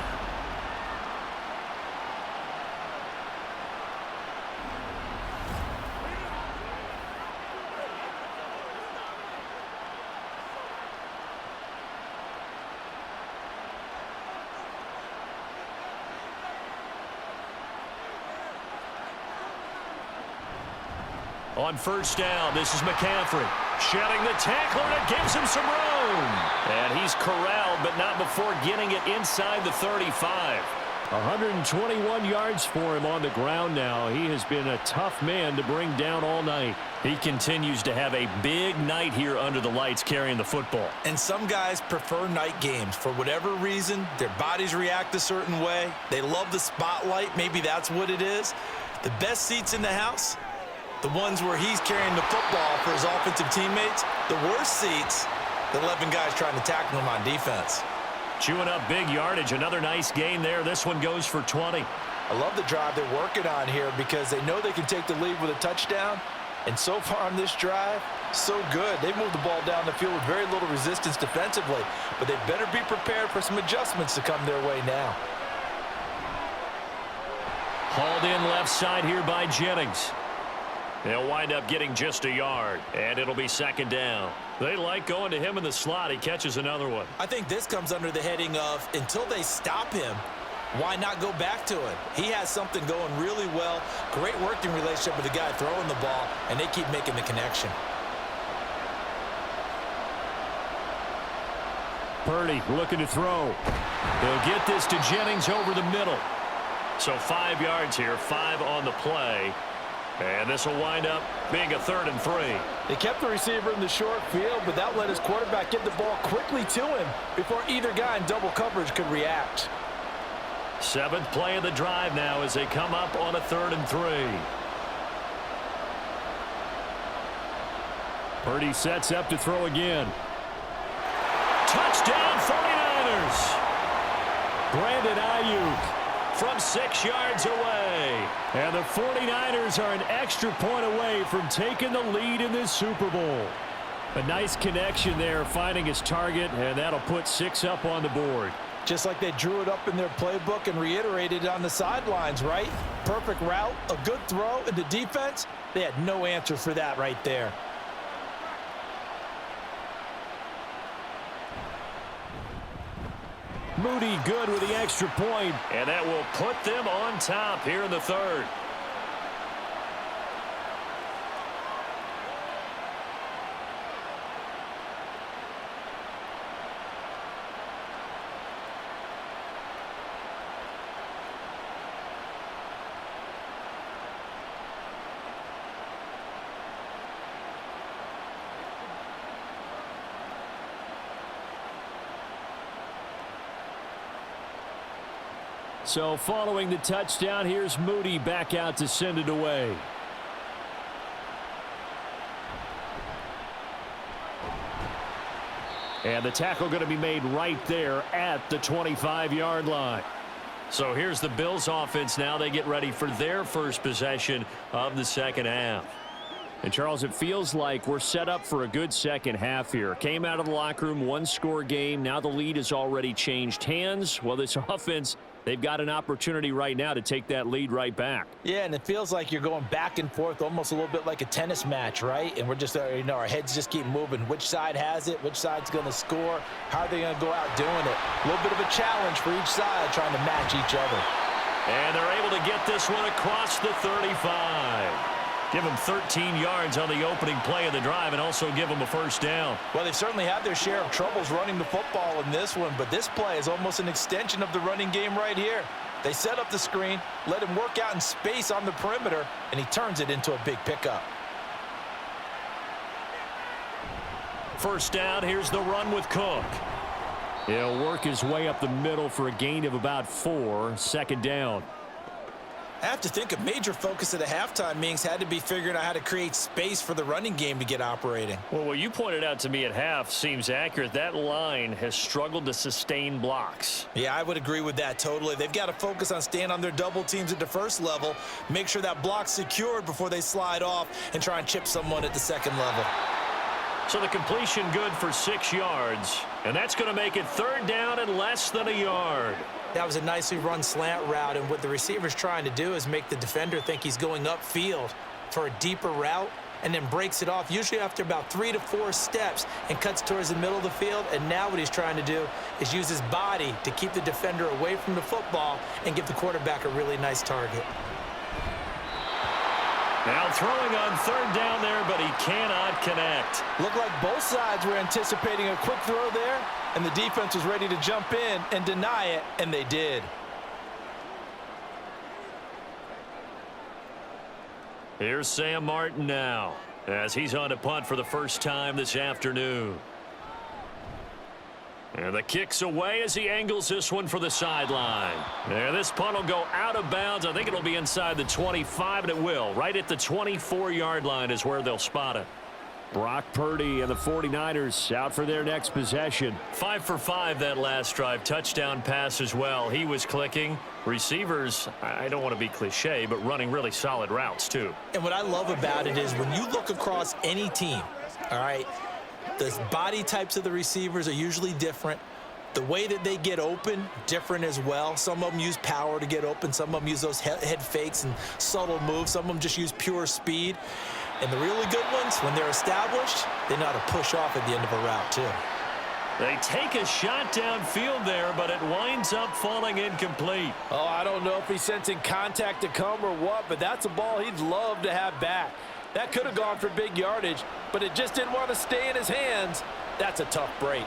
On first down, this is McCaffrey. Shedding the tackler, and it gives him some room. And he's corralled, but not before getting it inside the 35. 121 yards for him on the ground now. He has been a tough man to bring down all night. He continues to have a big night here under the lights carrying the football. And some guys prefer night games. For whatever reason, their bodies react a certain way. They love the spotlight. Maybe that's what it is. The best seats in the house, the ones where he's carrying the football for his offensive teammates. The worst seats, the 11 guys trying to tackle him on defense. Chewing up big yardage. Another nice gain there. This one goes for 20. I love the drive they're working on here because they know they can take the lead with a touchdown. And so far on this drive, so good. They've moved the ball down the field with very little resistance defensively. But they better be prepared for some adjustments to come their way now. Hauled in left side here by Jennings. They'll wind up getting just a yard, and it'll be 2nd down. They like going to him in the slot. He catches another one. I think this comes under the heading of until they stop him, why not go back to it? He has something going really well. Great working relationship with the guy throwing the ball, and they keep making the connection. Purdy looking to throw. They'll get this to Jennings over the middle. So 5 yards here, 5 on the play. And this will wind up being a 3rd and 3. They kept the receiver in the short field, but that let his quarterback get the ball quickly to him before either guy in double coverage could react. 7th play of the drive now as they come up on a 3rd and 3. Purdy sets up to throw again. Touchdown 49ers! Brandon Ayuk from 6 yards away. And the 49ers are an extra point away from taking the lead in this Super Bowl. A nice connection there, finding his target, and that'll put 6 up on the board. Just like they drew it up in their playbook and reiterated it on the sidelines, right? Perfect route, a good throw, and the defense, they had no answer for that right there. Moody good with the extra point, and that will put them on top here in the 3rd. So following the touchdown, here's Moody back out to send it away. And the tackle going to be made right there at the 25-yard line. So here's the Bills offense now. They get ready for their first possession of the second half. And, Charles, it feels like we're set up for a good second half here. Came out of the locker room, one-score game. Now the lead has already changed hands. Well, this offense, they've got an opportunity right now to take that lead right back. Yeah, and it feels like you're going back and forth almost a little bit like a tennis match, right? And we're just, our heads just keep moving. Which side has it? Which side's going to score? How are they going to go out doing it? A little bit of a challenge for each side trying to match each other. And they're able to get this one across the 35. Give them 13 yards on the opening play of the drive and also give them a first down. Well, they've certainly had their share of troubles running the football in this one, but this play is almost an extension of the running game right here. They set up the screen, let him work out in space on the perimeter, and he turns it into a big pickup. First down, here's the run with Cook. He'll work his way up the middle for a gain of about 4. Second down. I have to think a major focus at the halftime meetings had to be figuring out how to create space for the running game to get operating. Well, what you pointed out to me at half seems accurate. That line has struggled to sustain blocks. Yeah, I would agree with that totally. They've got to focus on staying on their double teams at the first level, make sure that block's secured before they slide off and try and chip someone at the second level. So the completion good for 6 yards, and that's going to make it third down and less than a yard. That was a nicely run slant route, and what the receiver's trying to do is make the defender think he's going upfield for a deeper route and then breaks it off, usually after about 3 to 4 steps, and cuts towards the middle of the field. And now what he's trying to do is use his body to keep the defender away from the football and give the quarterback a really nice target. Now throwing on third down there, but he cannot connect. Looked like both sides were anticipating a quick throw there, and the defense was ready to jump in and deny it, and they did. Here's Sam Martin now, as he's on to punt for the first time this afternoon. And the kick's away as he angles this one for the sideline. And this punt will go out of bounds. I think it'll be inside the 25, and it will. Right at the 24-yard line is where they'll spot it. Brock Purdy and the 49ers out for their next possession. 5 for 5 that last drive. Touchdown pass as well. He was clicking. Receivers, I don't want to be cliche, but running really solid routes too. And what I love about it is when you look across any team, all right, the body types of the receivers are usually different. The way that they get open, different as well. Some of them use power to get open. Some of them use those head fakes and subtle moves. Some of them just use pure speed. And the really good ones, when they're established, they know how to push off at the end of a route too. They take a shot downfield there, but it winds up falling incomplete. Oh, I don't know if he's sensing contact to come or what, but that's a ball he'd love to have back. That could have gone for big yardage, but it just didn't want to stay in his hands. That's a tough break.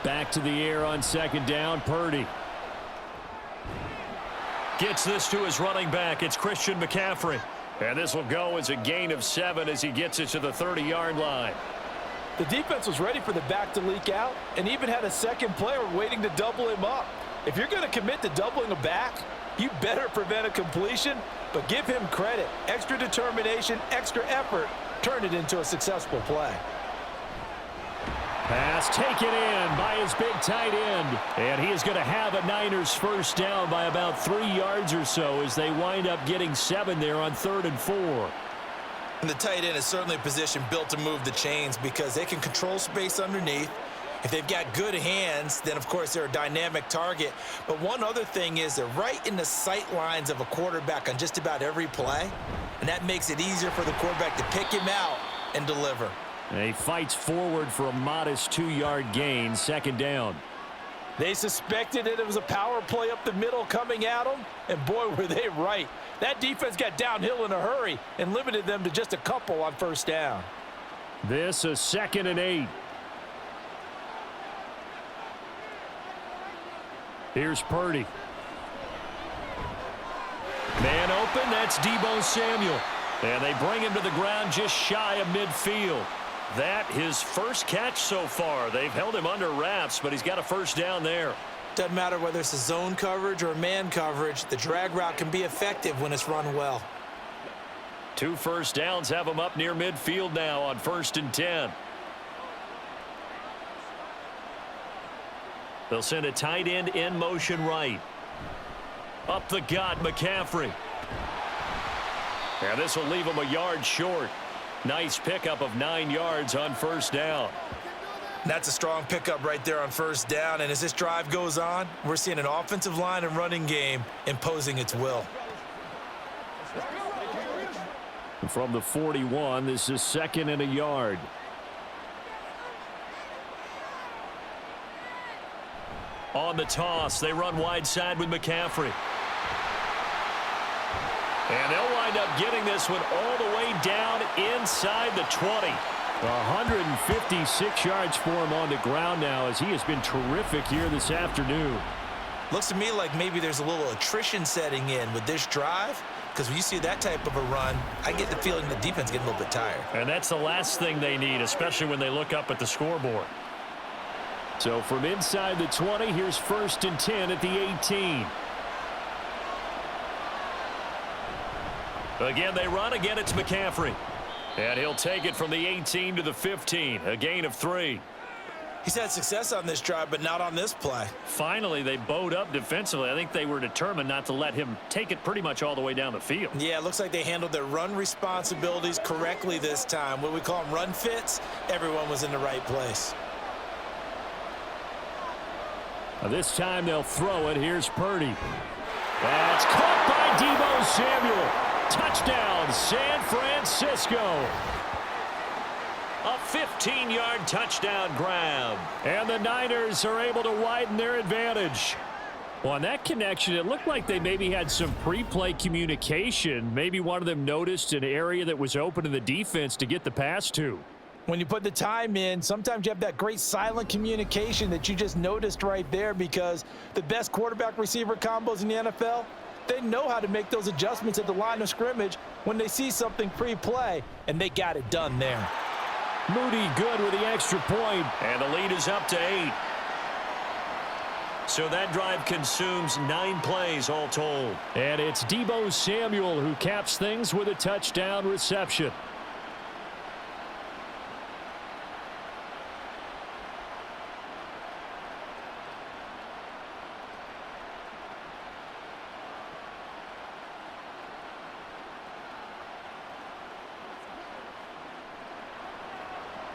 Back to the air on second down, Purdy. Gets this to his running back. It's Christian McCaffrey. And this will go as a gain of 7 as he gets it to the 30-yard line. The defense was ready for the back to leak out and even had a second player waiting to double him up. If you're going to commit to doubling a back, you better prevent a completion, but give him credit. Extra determination, extra effort, turn it into a successful play. Pass taken in by his big tight end. And he is going to have a Niners first down by about 3 yards or so as they wind up getting 7 there on 3rd and 4. And the tight end is certainly a position built to move the chains because they can control space underneath. If they've got good hands, then, of course, they're a dynamic target. But one other thing is they're right in the sight lines of a quarterback on just about every play, and that makes it easier for the quarterback to pick him out and deliver. And he fights forward for a modest 2-yard gain, second down. They suspected that it was a power play up the middle coming at them, and boy, were they right. That defense got downhill in a hurry and limited them to just a couple on first down. This is 2nd and 8. Here's Purdy. Man open, that's Deebo Samuel. And they bring him to the ground just shy of midfield. that his first catch so far. They've held him under wraps, but he's got a first down there. Doesn't matter whether it's a zone coverage or a man coverage, the drag route can be effective when it's run well. 2 first downs have him up near midfield now on 1st and 10. They'll send a tight end in motion right. Up the gut, McCaffrey. And this will leave him a yard short. Nice pickup of 9 yards on first down. That's a strong pickup right there on first down. And as this drive goes on, we're seeing an offensive line and running game imposing its will. From the 41, this is 2nd and a yard. On the toss, they run wide side with McCaffrey. And they'll wind up getting this one all the way down inside the 20. 156 yards for him on the ground now, as he has been terrific here this afternoon. Looks to me like maybe there's a little attrition setting in with this drive, because when you see that type of a run, I get the feeling the defense getting a little bit tired. And that's the last thing they need, especially when they look up at the scoreboard. So from inside the 20, here's 1st and 10 at the 18. Again, they run. Again, it's McCaffrey. And he'll take it from the 18 to the 15, a gain of 3. He's had success on this drive, but not on this play. Finally, they bowed up defensively. I think they were determined not to let him take it pretty much all the way down the field. Yeah, it looks like they handled their run responsibilities correctly this time. What we call them run fits, everyone was in the right place. This time they'll throw it. Here's Purdy. That's caught by Deebo Samuel. Touchdown, San Francisco. A 15-yard touchdown grab. And the Niners are able to widen their advantage. Well, on that connection, it looked like they maybe had some pre-play communication. Maybe one of them noticed an area that was open in the defense to get the pass to. When you put the time in, sometimes you have that great silent communication that you just noticed right there, because the best quarterback-receiver combos in the NFL, they know how to make those adjustments at the line of scrimmage when they see something pre-play, and they got it done there. Moody good with the extra point. And the lead is up to 8. So that drive consumes 9 plays all told. And it's Deebo Samuel who caps things with a touchdown reception.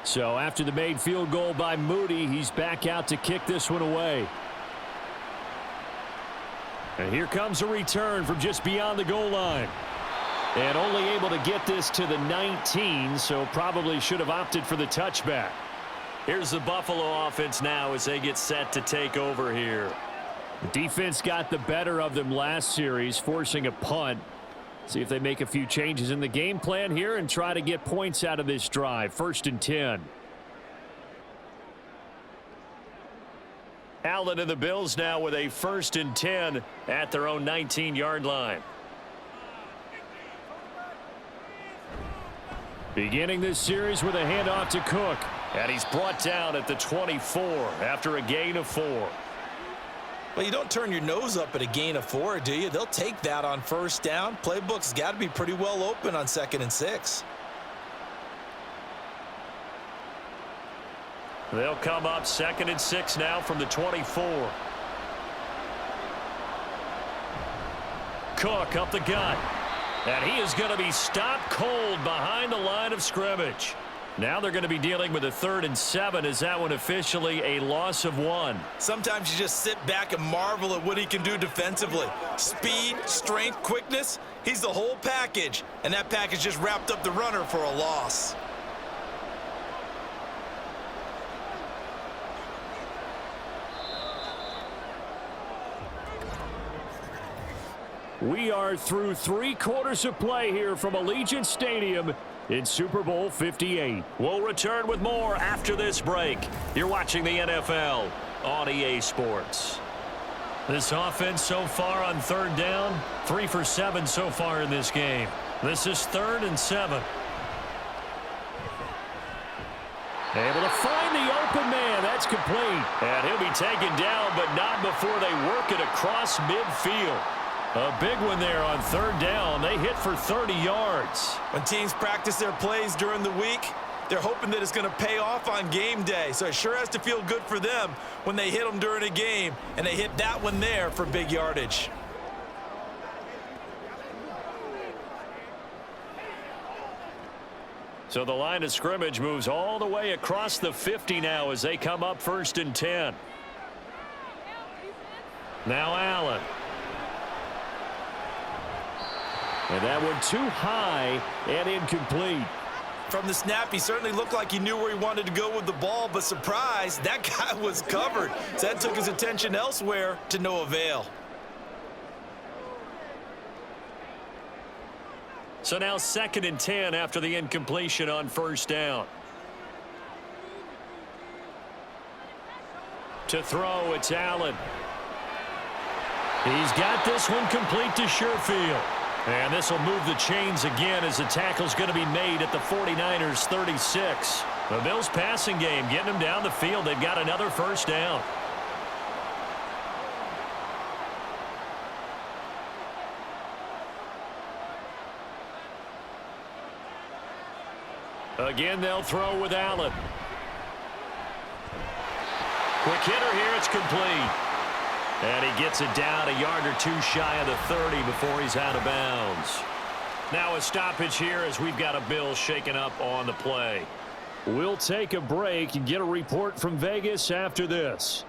So after the made field goal by Moody, he's back out to kick this one away. And here comes a return from just beyond the goal line. And only able to get this to the 19, so probably should have opted for the touchback. Here's the Buffalo offense now as they get set to take over here. The defense got the better of them last series, forcing a punt. See if they make a few changes in the game plan here and try to get points out of this drive. 1st and 10. Allen and the Bills now with a 1st and 10 at their own 19-yard line. Beginning this series with a handoff to Cook. And he's brought down at the 24 after a gain of 4. Well, you don't turn your nose up at a gain of 4, do you? They'll take that on first down. Playbook's got to be pretty well open on 2nd and 6. They'll come up 2nd and 6 now from the 24. Cook up the gut. And he is going to be stopped cold behind the line of scrimmage. Now they're going to be dealing with a 3rd and 7. Is that one officially a loss of 1? Sometimes you just sit back and marvel at what he can do defensively. Speed, strength, quickness, he's the whole package. And that package just wrapped up the runner for a loss. We are through 3 quarters of play here from Allegiant Stadium in Super Bowl 58. We'll return with more after this break. You're watching the NFL on EA Sports. This offense so far on 3rd down, 3 for 7 so far in this game. This is 3rd and 7. Able to find the open man. That's complete. And he'll be taken down, but not before they work it across midfield. A big one there on third down. They hit for 30 yards. When teams practice their plays during the week, they're hoping that it's going to pay off on game day. So it sure has to feel good for them when they hit them during a game, and they hit that one there for big yardage. So the line of scrimmage moves all the way across the 50 now as they come up 1st and 10. Now Allen. And that one too high and incomplete. From the snap, he certainly looked like he knew where he wanted to go with the ball, but surprise, that guy was covered. So that took his attention elsewhere to no avail. So now 2nd and 10 after the incompletion on 1st down. To throw, it's Allen. He's got this one complete to Sherfield. And this will move the chains again as the tackle's going to be made at the 49ers 36. The Bills passing game getting them down the field. They've got another 1st down. Again, they'll throw with Allen. Quick hitter here. It's complete. And he gets it down a yard or two shy of the 30 before he's out of bounds. Now a stoppage here as we've got a Bills shaken up on the play. We'll take a break and get a report from Vegas after this.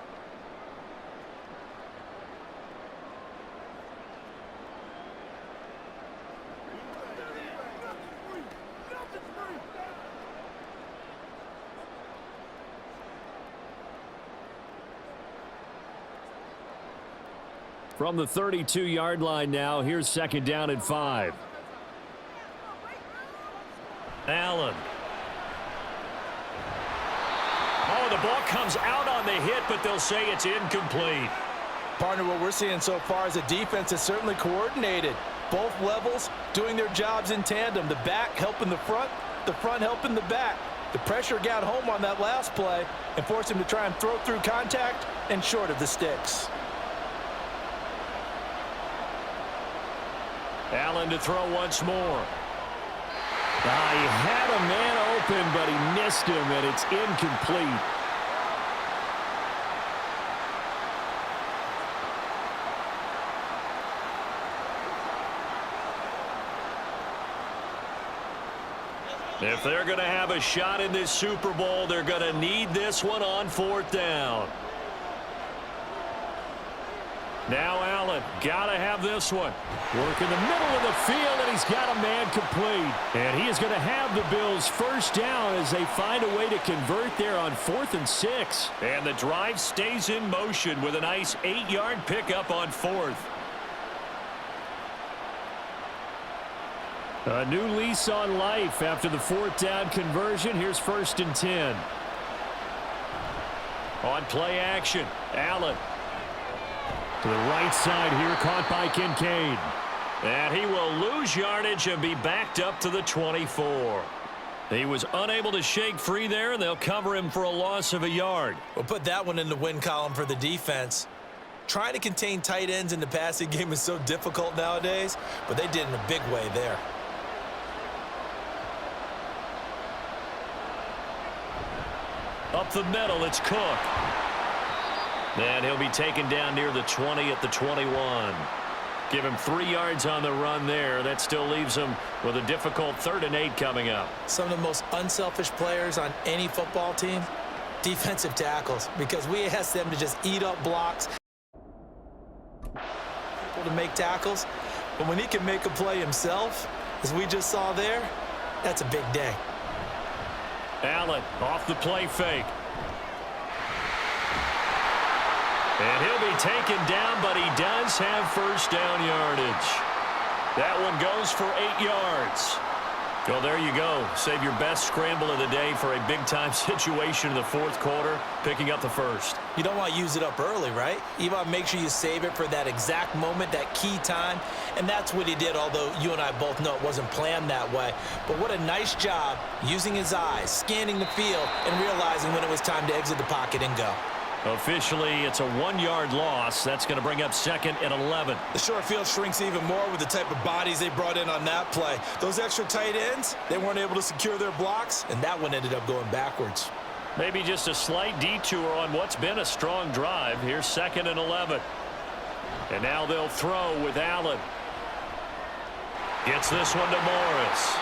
From the 32-yard line now, here's 2nd down and 5. Allen. Oh, the ball comes out on the hit, but they'll say it's incomplete. Partner, what we're seeing so far is a defense that's certainly coordinated. Both levels doing their jobs in tandem. The back helping the front helping the back. The pressure got home on that last play and forced him to try and throw through contact and short of the sticks. Allen to throw once more. He had a man open, but he missed him, and it's incomplete. If they're going to have a shot in this Super Bowl, they're going to need this one on 4th down. Now Allen, gotta have this one. Work in the middle of the field, and he's got a man complete. And he is going to have the Bills 1st down as they find a way to convert there on 4th and 6. And the drive stays in motion with a nice 8-yard pickup on 4th. A new lease on life after the 4th down conversion. Here's 1st and 10. On play action, Allen. To the right side here, caught by Kincaid. And he will lose yardage and be backed up to the 24. He was unable to shake free there, and they'll cover him for a loss of a yard. We'll put that one in the win column for the defense. Trying to contain tight ends in the passing game is so difficult nowadays, but they did in a big way there. Up the middle, it's Cook. And he'll be taken down near the 20 at the 21. Give him 3 yards on the run there. That still leaves him with a difficult 3rd and 8 coming up. Some of the most unselfish players on any football team, defensive tackles, because we ask them to just eat up blocks, people to make tackles. But when he can make a play himself, as we just saw there, that's a big day. Allen off the play fake. And he'll be taken down, but he does have 1st down yardage. That one goes for 8 yards. Well, there you go. Save your best scramble of the day for a big-time situation in the fourth quarter, picking up the first. You don't want to use it up early, right? You want to make sure you save it for that exact moment, that key time, and that's what he did, although you and I both know it wasn't planned that way. But what a nice job using his eyes, scanning the field, and realizing when it was time to exit the pocket and go. Officially, it's a 1-yard loss. That's going to bring up 2nd and 11. The short field shrinks even more with the type of bodies they brought in on that play. Those extra tight ends, they weren't able to secure their blocks, and that one ended up going backwards. Maybe just a slight detour on what's been a strong drive. Here's 2nd and 11. And now they'll throw with Allen. Gets this one to Morris.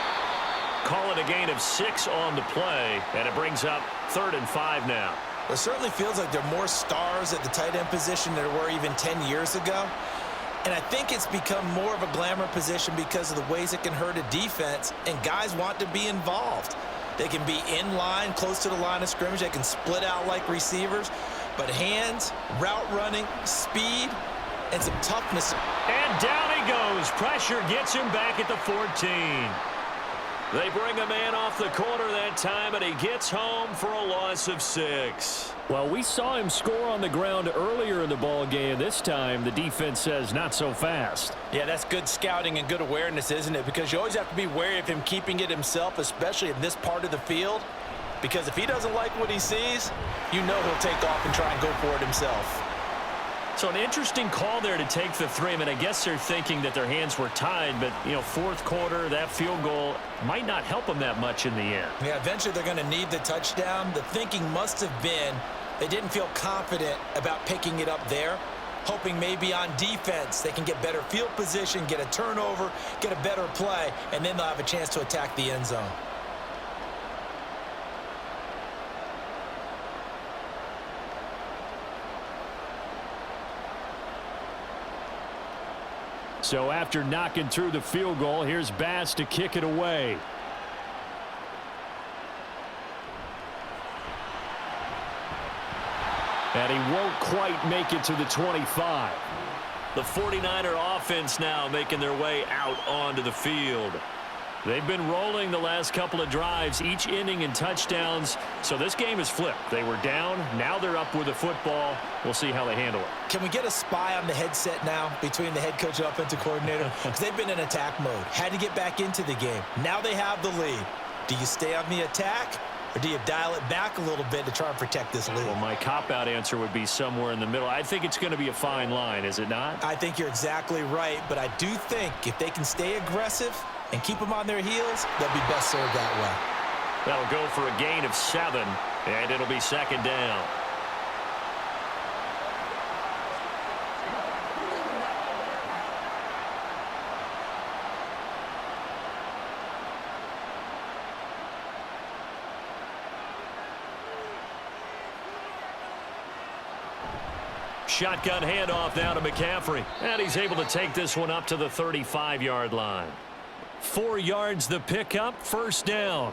Call it a gain of 6 on the play, and it brings up 3rd and 5 now. It certainly feels like there are more stars at the tight end position than there were even 10 years ago. And I think it's become more of a glamour position because of the ways it can hurt a defense, and guys want to be involved. They can be in line, close to the line of scrimmage. They can split out like receivers. But hands, route running, speed, and some toughness. And down he goes. Pressure gets him back at the 14. They bring a man off the corner that time, and he gets home for a loss of 6. Well, we saw him score on the ground earlier in the ball game. This time, the defense says not so fast. Yeah, that's good scouting and good awareness, isn't it? Because you always have to be wary of him keeping it himself, especially in this part of the field. Because if he doesn't like what he sees, you know he'll take off and try and go for it himself. So an interesting call there to take the 3. I mean, I guess they're thinking that their hands were tied, but, you know, fourth quarter, that field goal might not help them that much in the end. Yeah, eventually they're going to need the touchdown. The thinking must have been they didn't feel confident about picking it up there, hoping maybe on defense they can get better field position, get a turnover, get a better play, and then they'll have a chance to attack the end zone. So after knocking through the field goal, here's Bass to kick it away. And he won't quite make it to the 25. The 49er offense now making their way out onto the field. They've been rolling the last couple of drives, each inning in touchdowns. So this game is flipped. They were down. Now they're up with the football. We'll see how they handle it. Can we get a spy on the headset now between the head coach and offensive coordinator? Because they've been in attack mode. Had to get back into the game. Now they have the lead. Do you stay on the attack, or do you dial it back a little bit to try and protect this lead? Well, my cop-out answer would be somewhere in the middle. I think it's going to be a fine line, is it not? I think you're exactly right, but I do think if they can stay aggressive and keep them on their heels, they'll be best served that way. That'll go for a gain of 7, and it'll be 2nd down. Shotgun handoff now to McCaffrey, and he's able to take this one up to the 35-yard line. 4 yards the pickup, 1st down.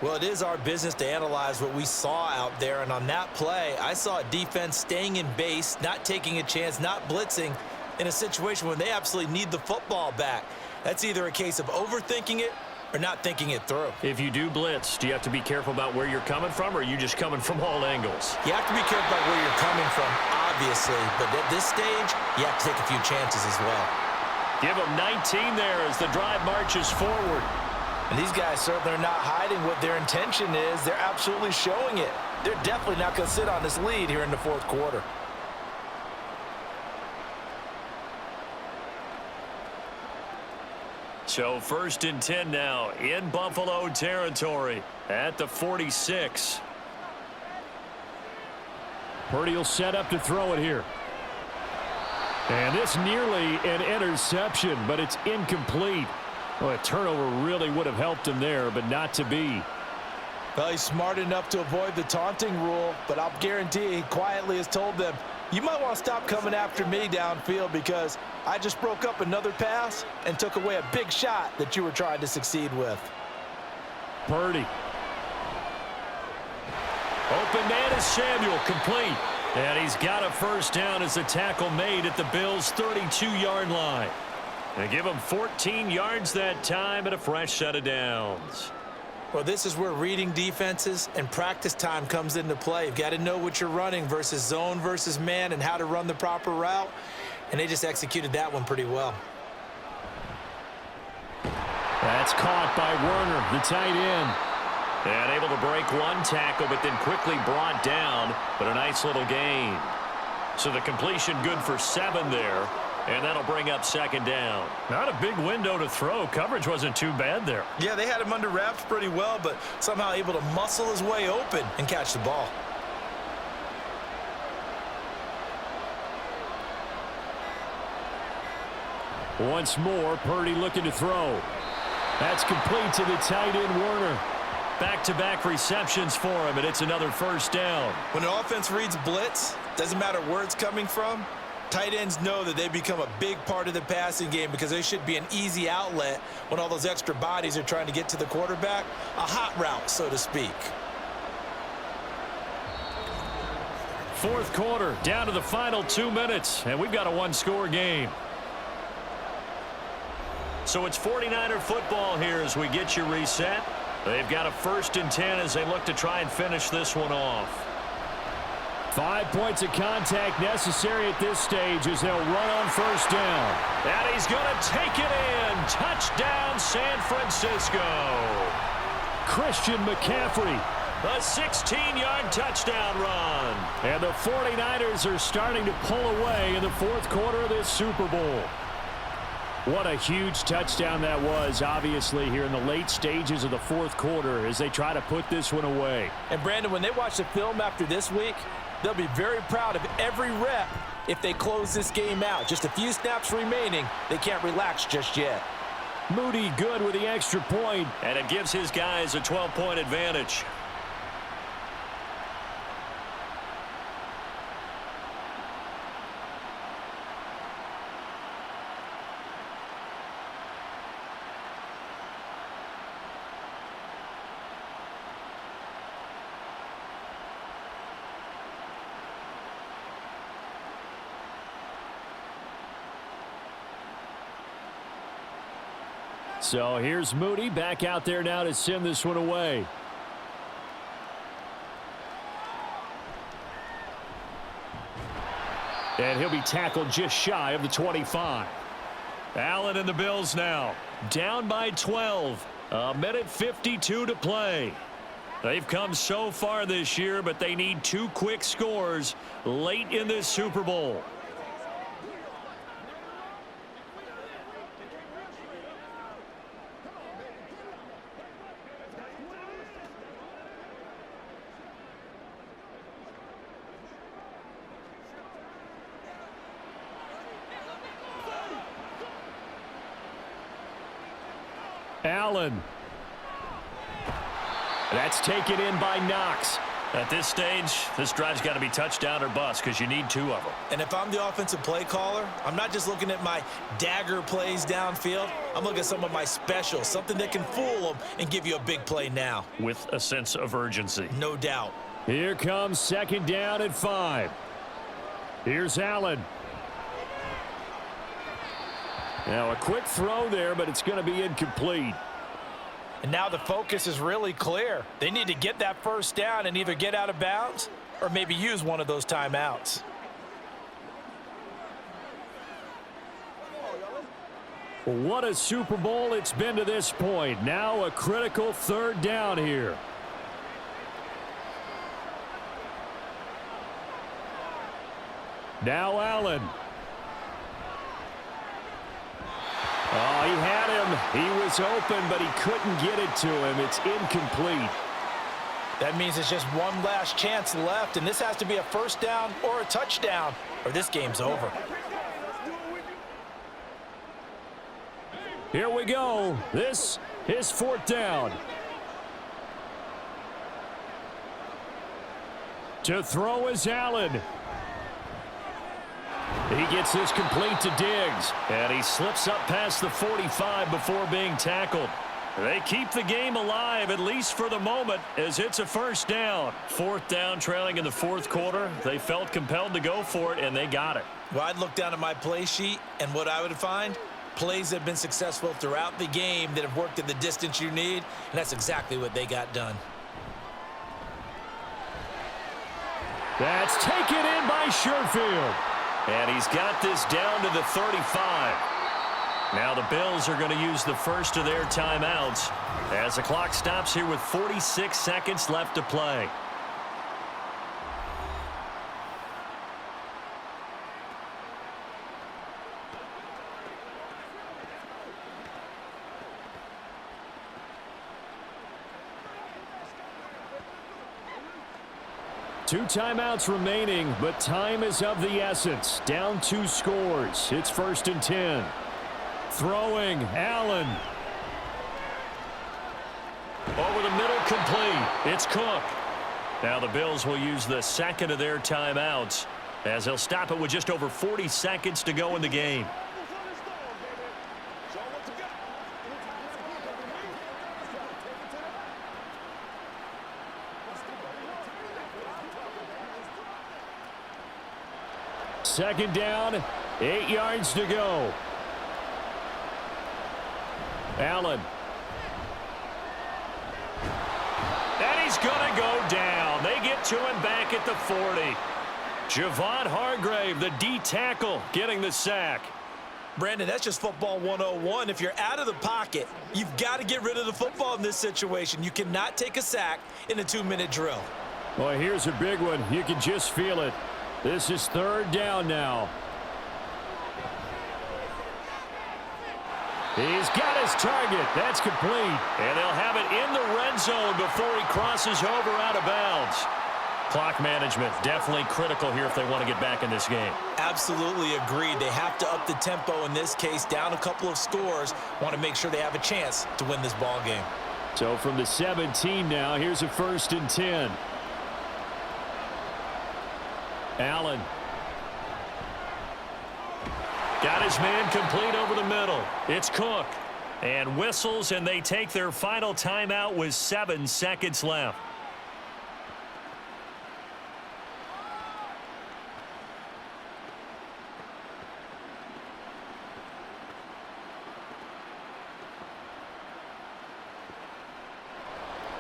Well, it is our business to analyze what we saw out there, and on that play, I saw a defense staying in base, not taking a chance, not blitzing in a situation where they absolutely need the football back. That's either a case of overthinking it or not thinking it through. If you do blitz, do you have to be careful about where you're coming from, or are you just coming from all angles? You have to be careful about where you're coming from, obviously, but at this stage, you have to take a few chances as well. Give them 19 there as the drive marches forward. And these guys certainly are not hiding what their intention is. They're absolutely showing it. They're definitely not going to sit on this lead here in the fourth quarter. So 1st and 10 now in Buffalo territory at the 46. Purdy will set up to throw it here. And this nearly an interception, but it's incomplete. Well, a turnover really would have helped him there, but not to be. Well, he's smart enough to avoid the taunting rule, but I'll guarantee he quietly has told them, you might want to stop coming after me downfield because I just broke up another pass and took away a big shot that you were trying to succeed with. Purdy. Open man is Samuel, complete. And he's got a 1st down as the tackle made at the Bills' 32-yard line. They give him 14 yards that time and a fresh set of downs. Well, this is where reading defenses and practice time comes into play. You've got to know what you're running versus zone versus man and how to run the proper route. And they just executed that one pretty well. That's caught by Werner, the tight end. And able to break one tackle, but then quickly brought down. But a nice little gain. So the completion good for 7 there. And that'll bring up second down. Not a big window to throw. Coverage wasn't too bad there. Yeah, they had him under wraps pretty well, but somehow able to muscle his way open and catch the ball. Once more, Purdy looking to throw. That's complete to the tight end, Werner. Back-to-back receptions for him, and it's another first down. When an offense reads blitz, doesn't matter where it's coming from, tight ends know that they become a big part of the passing game because they should be an easy outlet when all those extra bodies are trying to get to the quarterback. A hot route, so to speak. Fourth quarter, down to the final 2 minutes, and we've got a one-score game. So it's 49er football here as we get you reset. They've got a 1st and 10 as they look to try and finish this one off. 5 points of contact necessary at this stage as they'll run on first down. And he's going to take it in. Touchdown, San Francisco. Christian McCaffrey. A 16-yard touchdown run. And the 49ers are starting to pull away in the fourth quarter of this Super Bowl. What a huge touchdown that was, obviously, here in the late stages of the fourth quarter as they try to put this one away. And, Brandon, when they watch the film after this week, they'll be very proud of every rep if they close this game out. Just a few snaps remaining. They can't relax just yet. Moody good with the extra point, and it gives his guys a 12-point advantage. So here's Moody back out there now to send this one away. And he'll be tackled just shy of the 25. Allen and the Bills now down by 12. A minute 52 to play. They've come so far this year, but they need 2 quick scores late in this Super Bowl. Allen. That's taken in by Knox. At this stage, this drive's got to be touchdown or bust because you need 2 of them. And if I'm the offensive play caller, I'm not just looking at my dagger plays downfield. I'm looking at some of my specials, something that can fool them and give you a big play now. With a sense of urgency. No doubt. Here comes second down at 5. Here's Allen. Now a quick throw there, but it's going to be incomplete. And now the focus is really clear. They need to get that first down and either get out of bounds or maybe use one of those timeouts. What a Super Bowl it's been to this point. Now a critical 3rd down here. Now Allen. Oh, he had him. He was open, but he couldn't get it to him. It's incomplete. That means it's just one last chance left, and this has to be a first down or a touchdown, or this game's over. Here we go. This is 4th down. To throw is Allen. He gets this complete to Diggs, and he slips up past the 45 before being tackled. They keep the game alive, at least for the moment, as it's a first down. 4th down, trailing in the fourth quarter. They felt compelled to go for it, and they got it. Well, I'd look down at my play sheet, and what I would find, Plays have been successful throughout the game that have worked at the distance you need, and that's exactly what they got done. That's taken in by Sherfield. And he's got this down to the 35. Now the Bills are going to use the first of their timeouts as the clock stops here with 46 seconds left to play. Two timeouts remaining, but time is of the essence. Down 2 scores. It's 1st and 10. Throwing, Allen. Over the middle, complete. It's Cook. Now the Bills will use the second of their timeouts as they'll stop it with just over 40 seconds to go in the game. Second down, 8 yards to go. Allen. And he's going to go down. They get to him back at the 40. Javon Hargrave, the D tackle, getting the sack. Brandon, that's just football 101. If you're out of the pocket, you've got to get rid of the football in this situation. You cannot take a sack in a 2-minute drill. Well, here's a big one. You can just feel it. This is 3rd down now. He's got his target. That's complete. And they'll have it in the red zone before he crosses over out of bounds. Clock management definitely critical here if they want to get back in this game. Absolutely agreed. They have to up the tempo in this case, down a couple of scores. Want to make sure they have a chance to win this ball game. So from the 17 now, here's a 1st and 10. Allen. Got his man complete over the middle. It's Cook. And whistles, and they take their final timeout with 7 seconds left.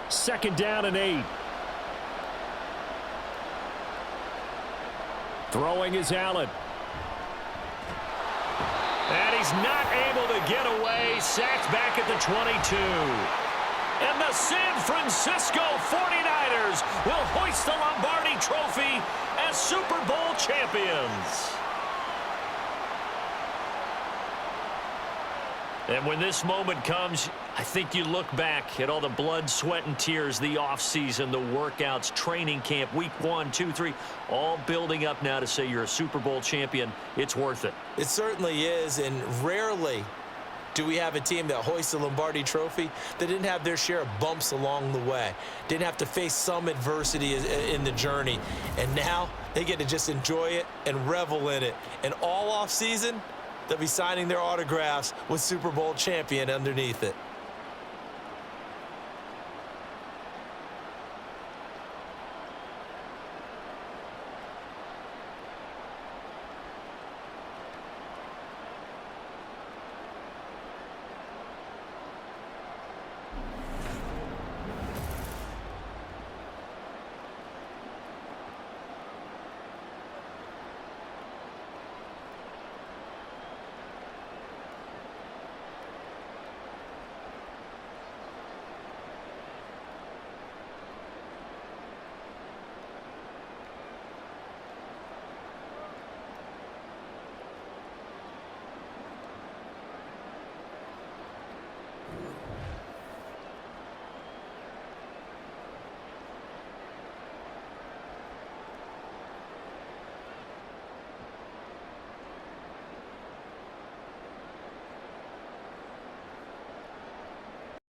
Second down and 8. Throwing is Allen. And he's not able to get away. Sacked back at the 22. And the San Francisco 49ers will hoist the Lombardi Trophy as Super Bowl champions. And when this moment comes, I think you look back at all the blood, sweat, and tears, the offseason, the workouts, training camp, week 1, 2, 3, all building up now to say you're a Super Bowl champion. It's worth it. It certainly is, and rarely do we have a team that hoists the Lombardi Trophy that didn't have their share of bumps along the way, didn't have to face some adversity in the journey, and now they get to just enjoy it and revel in it. And all offseason, they'll be signing their autographs with Super Bowl champion underneath it.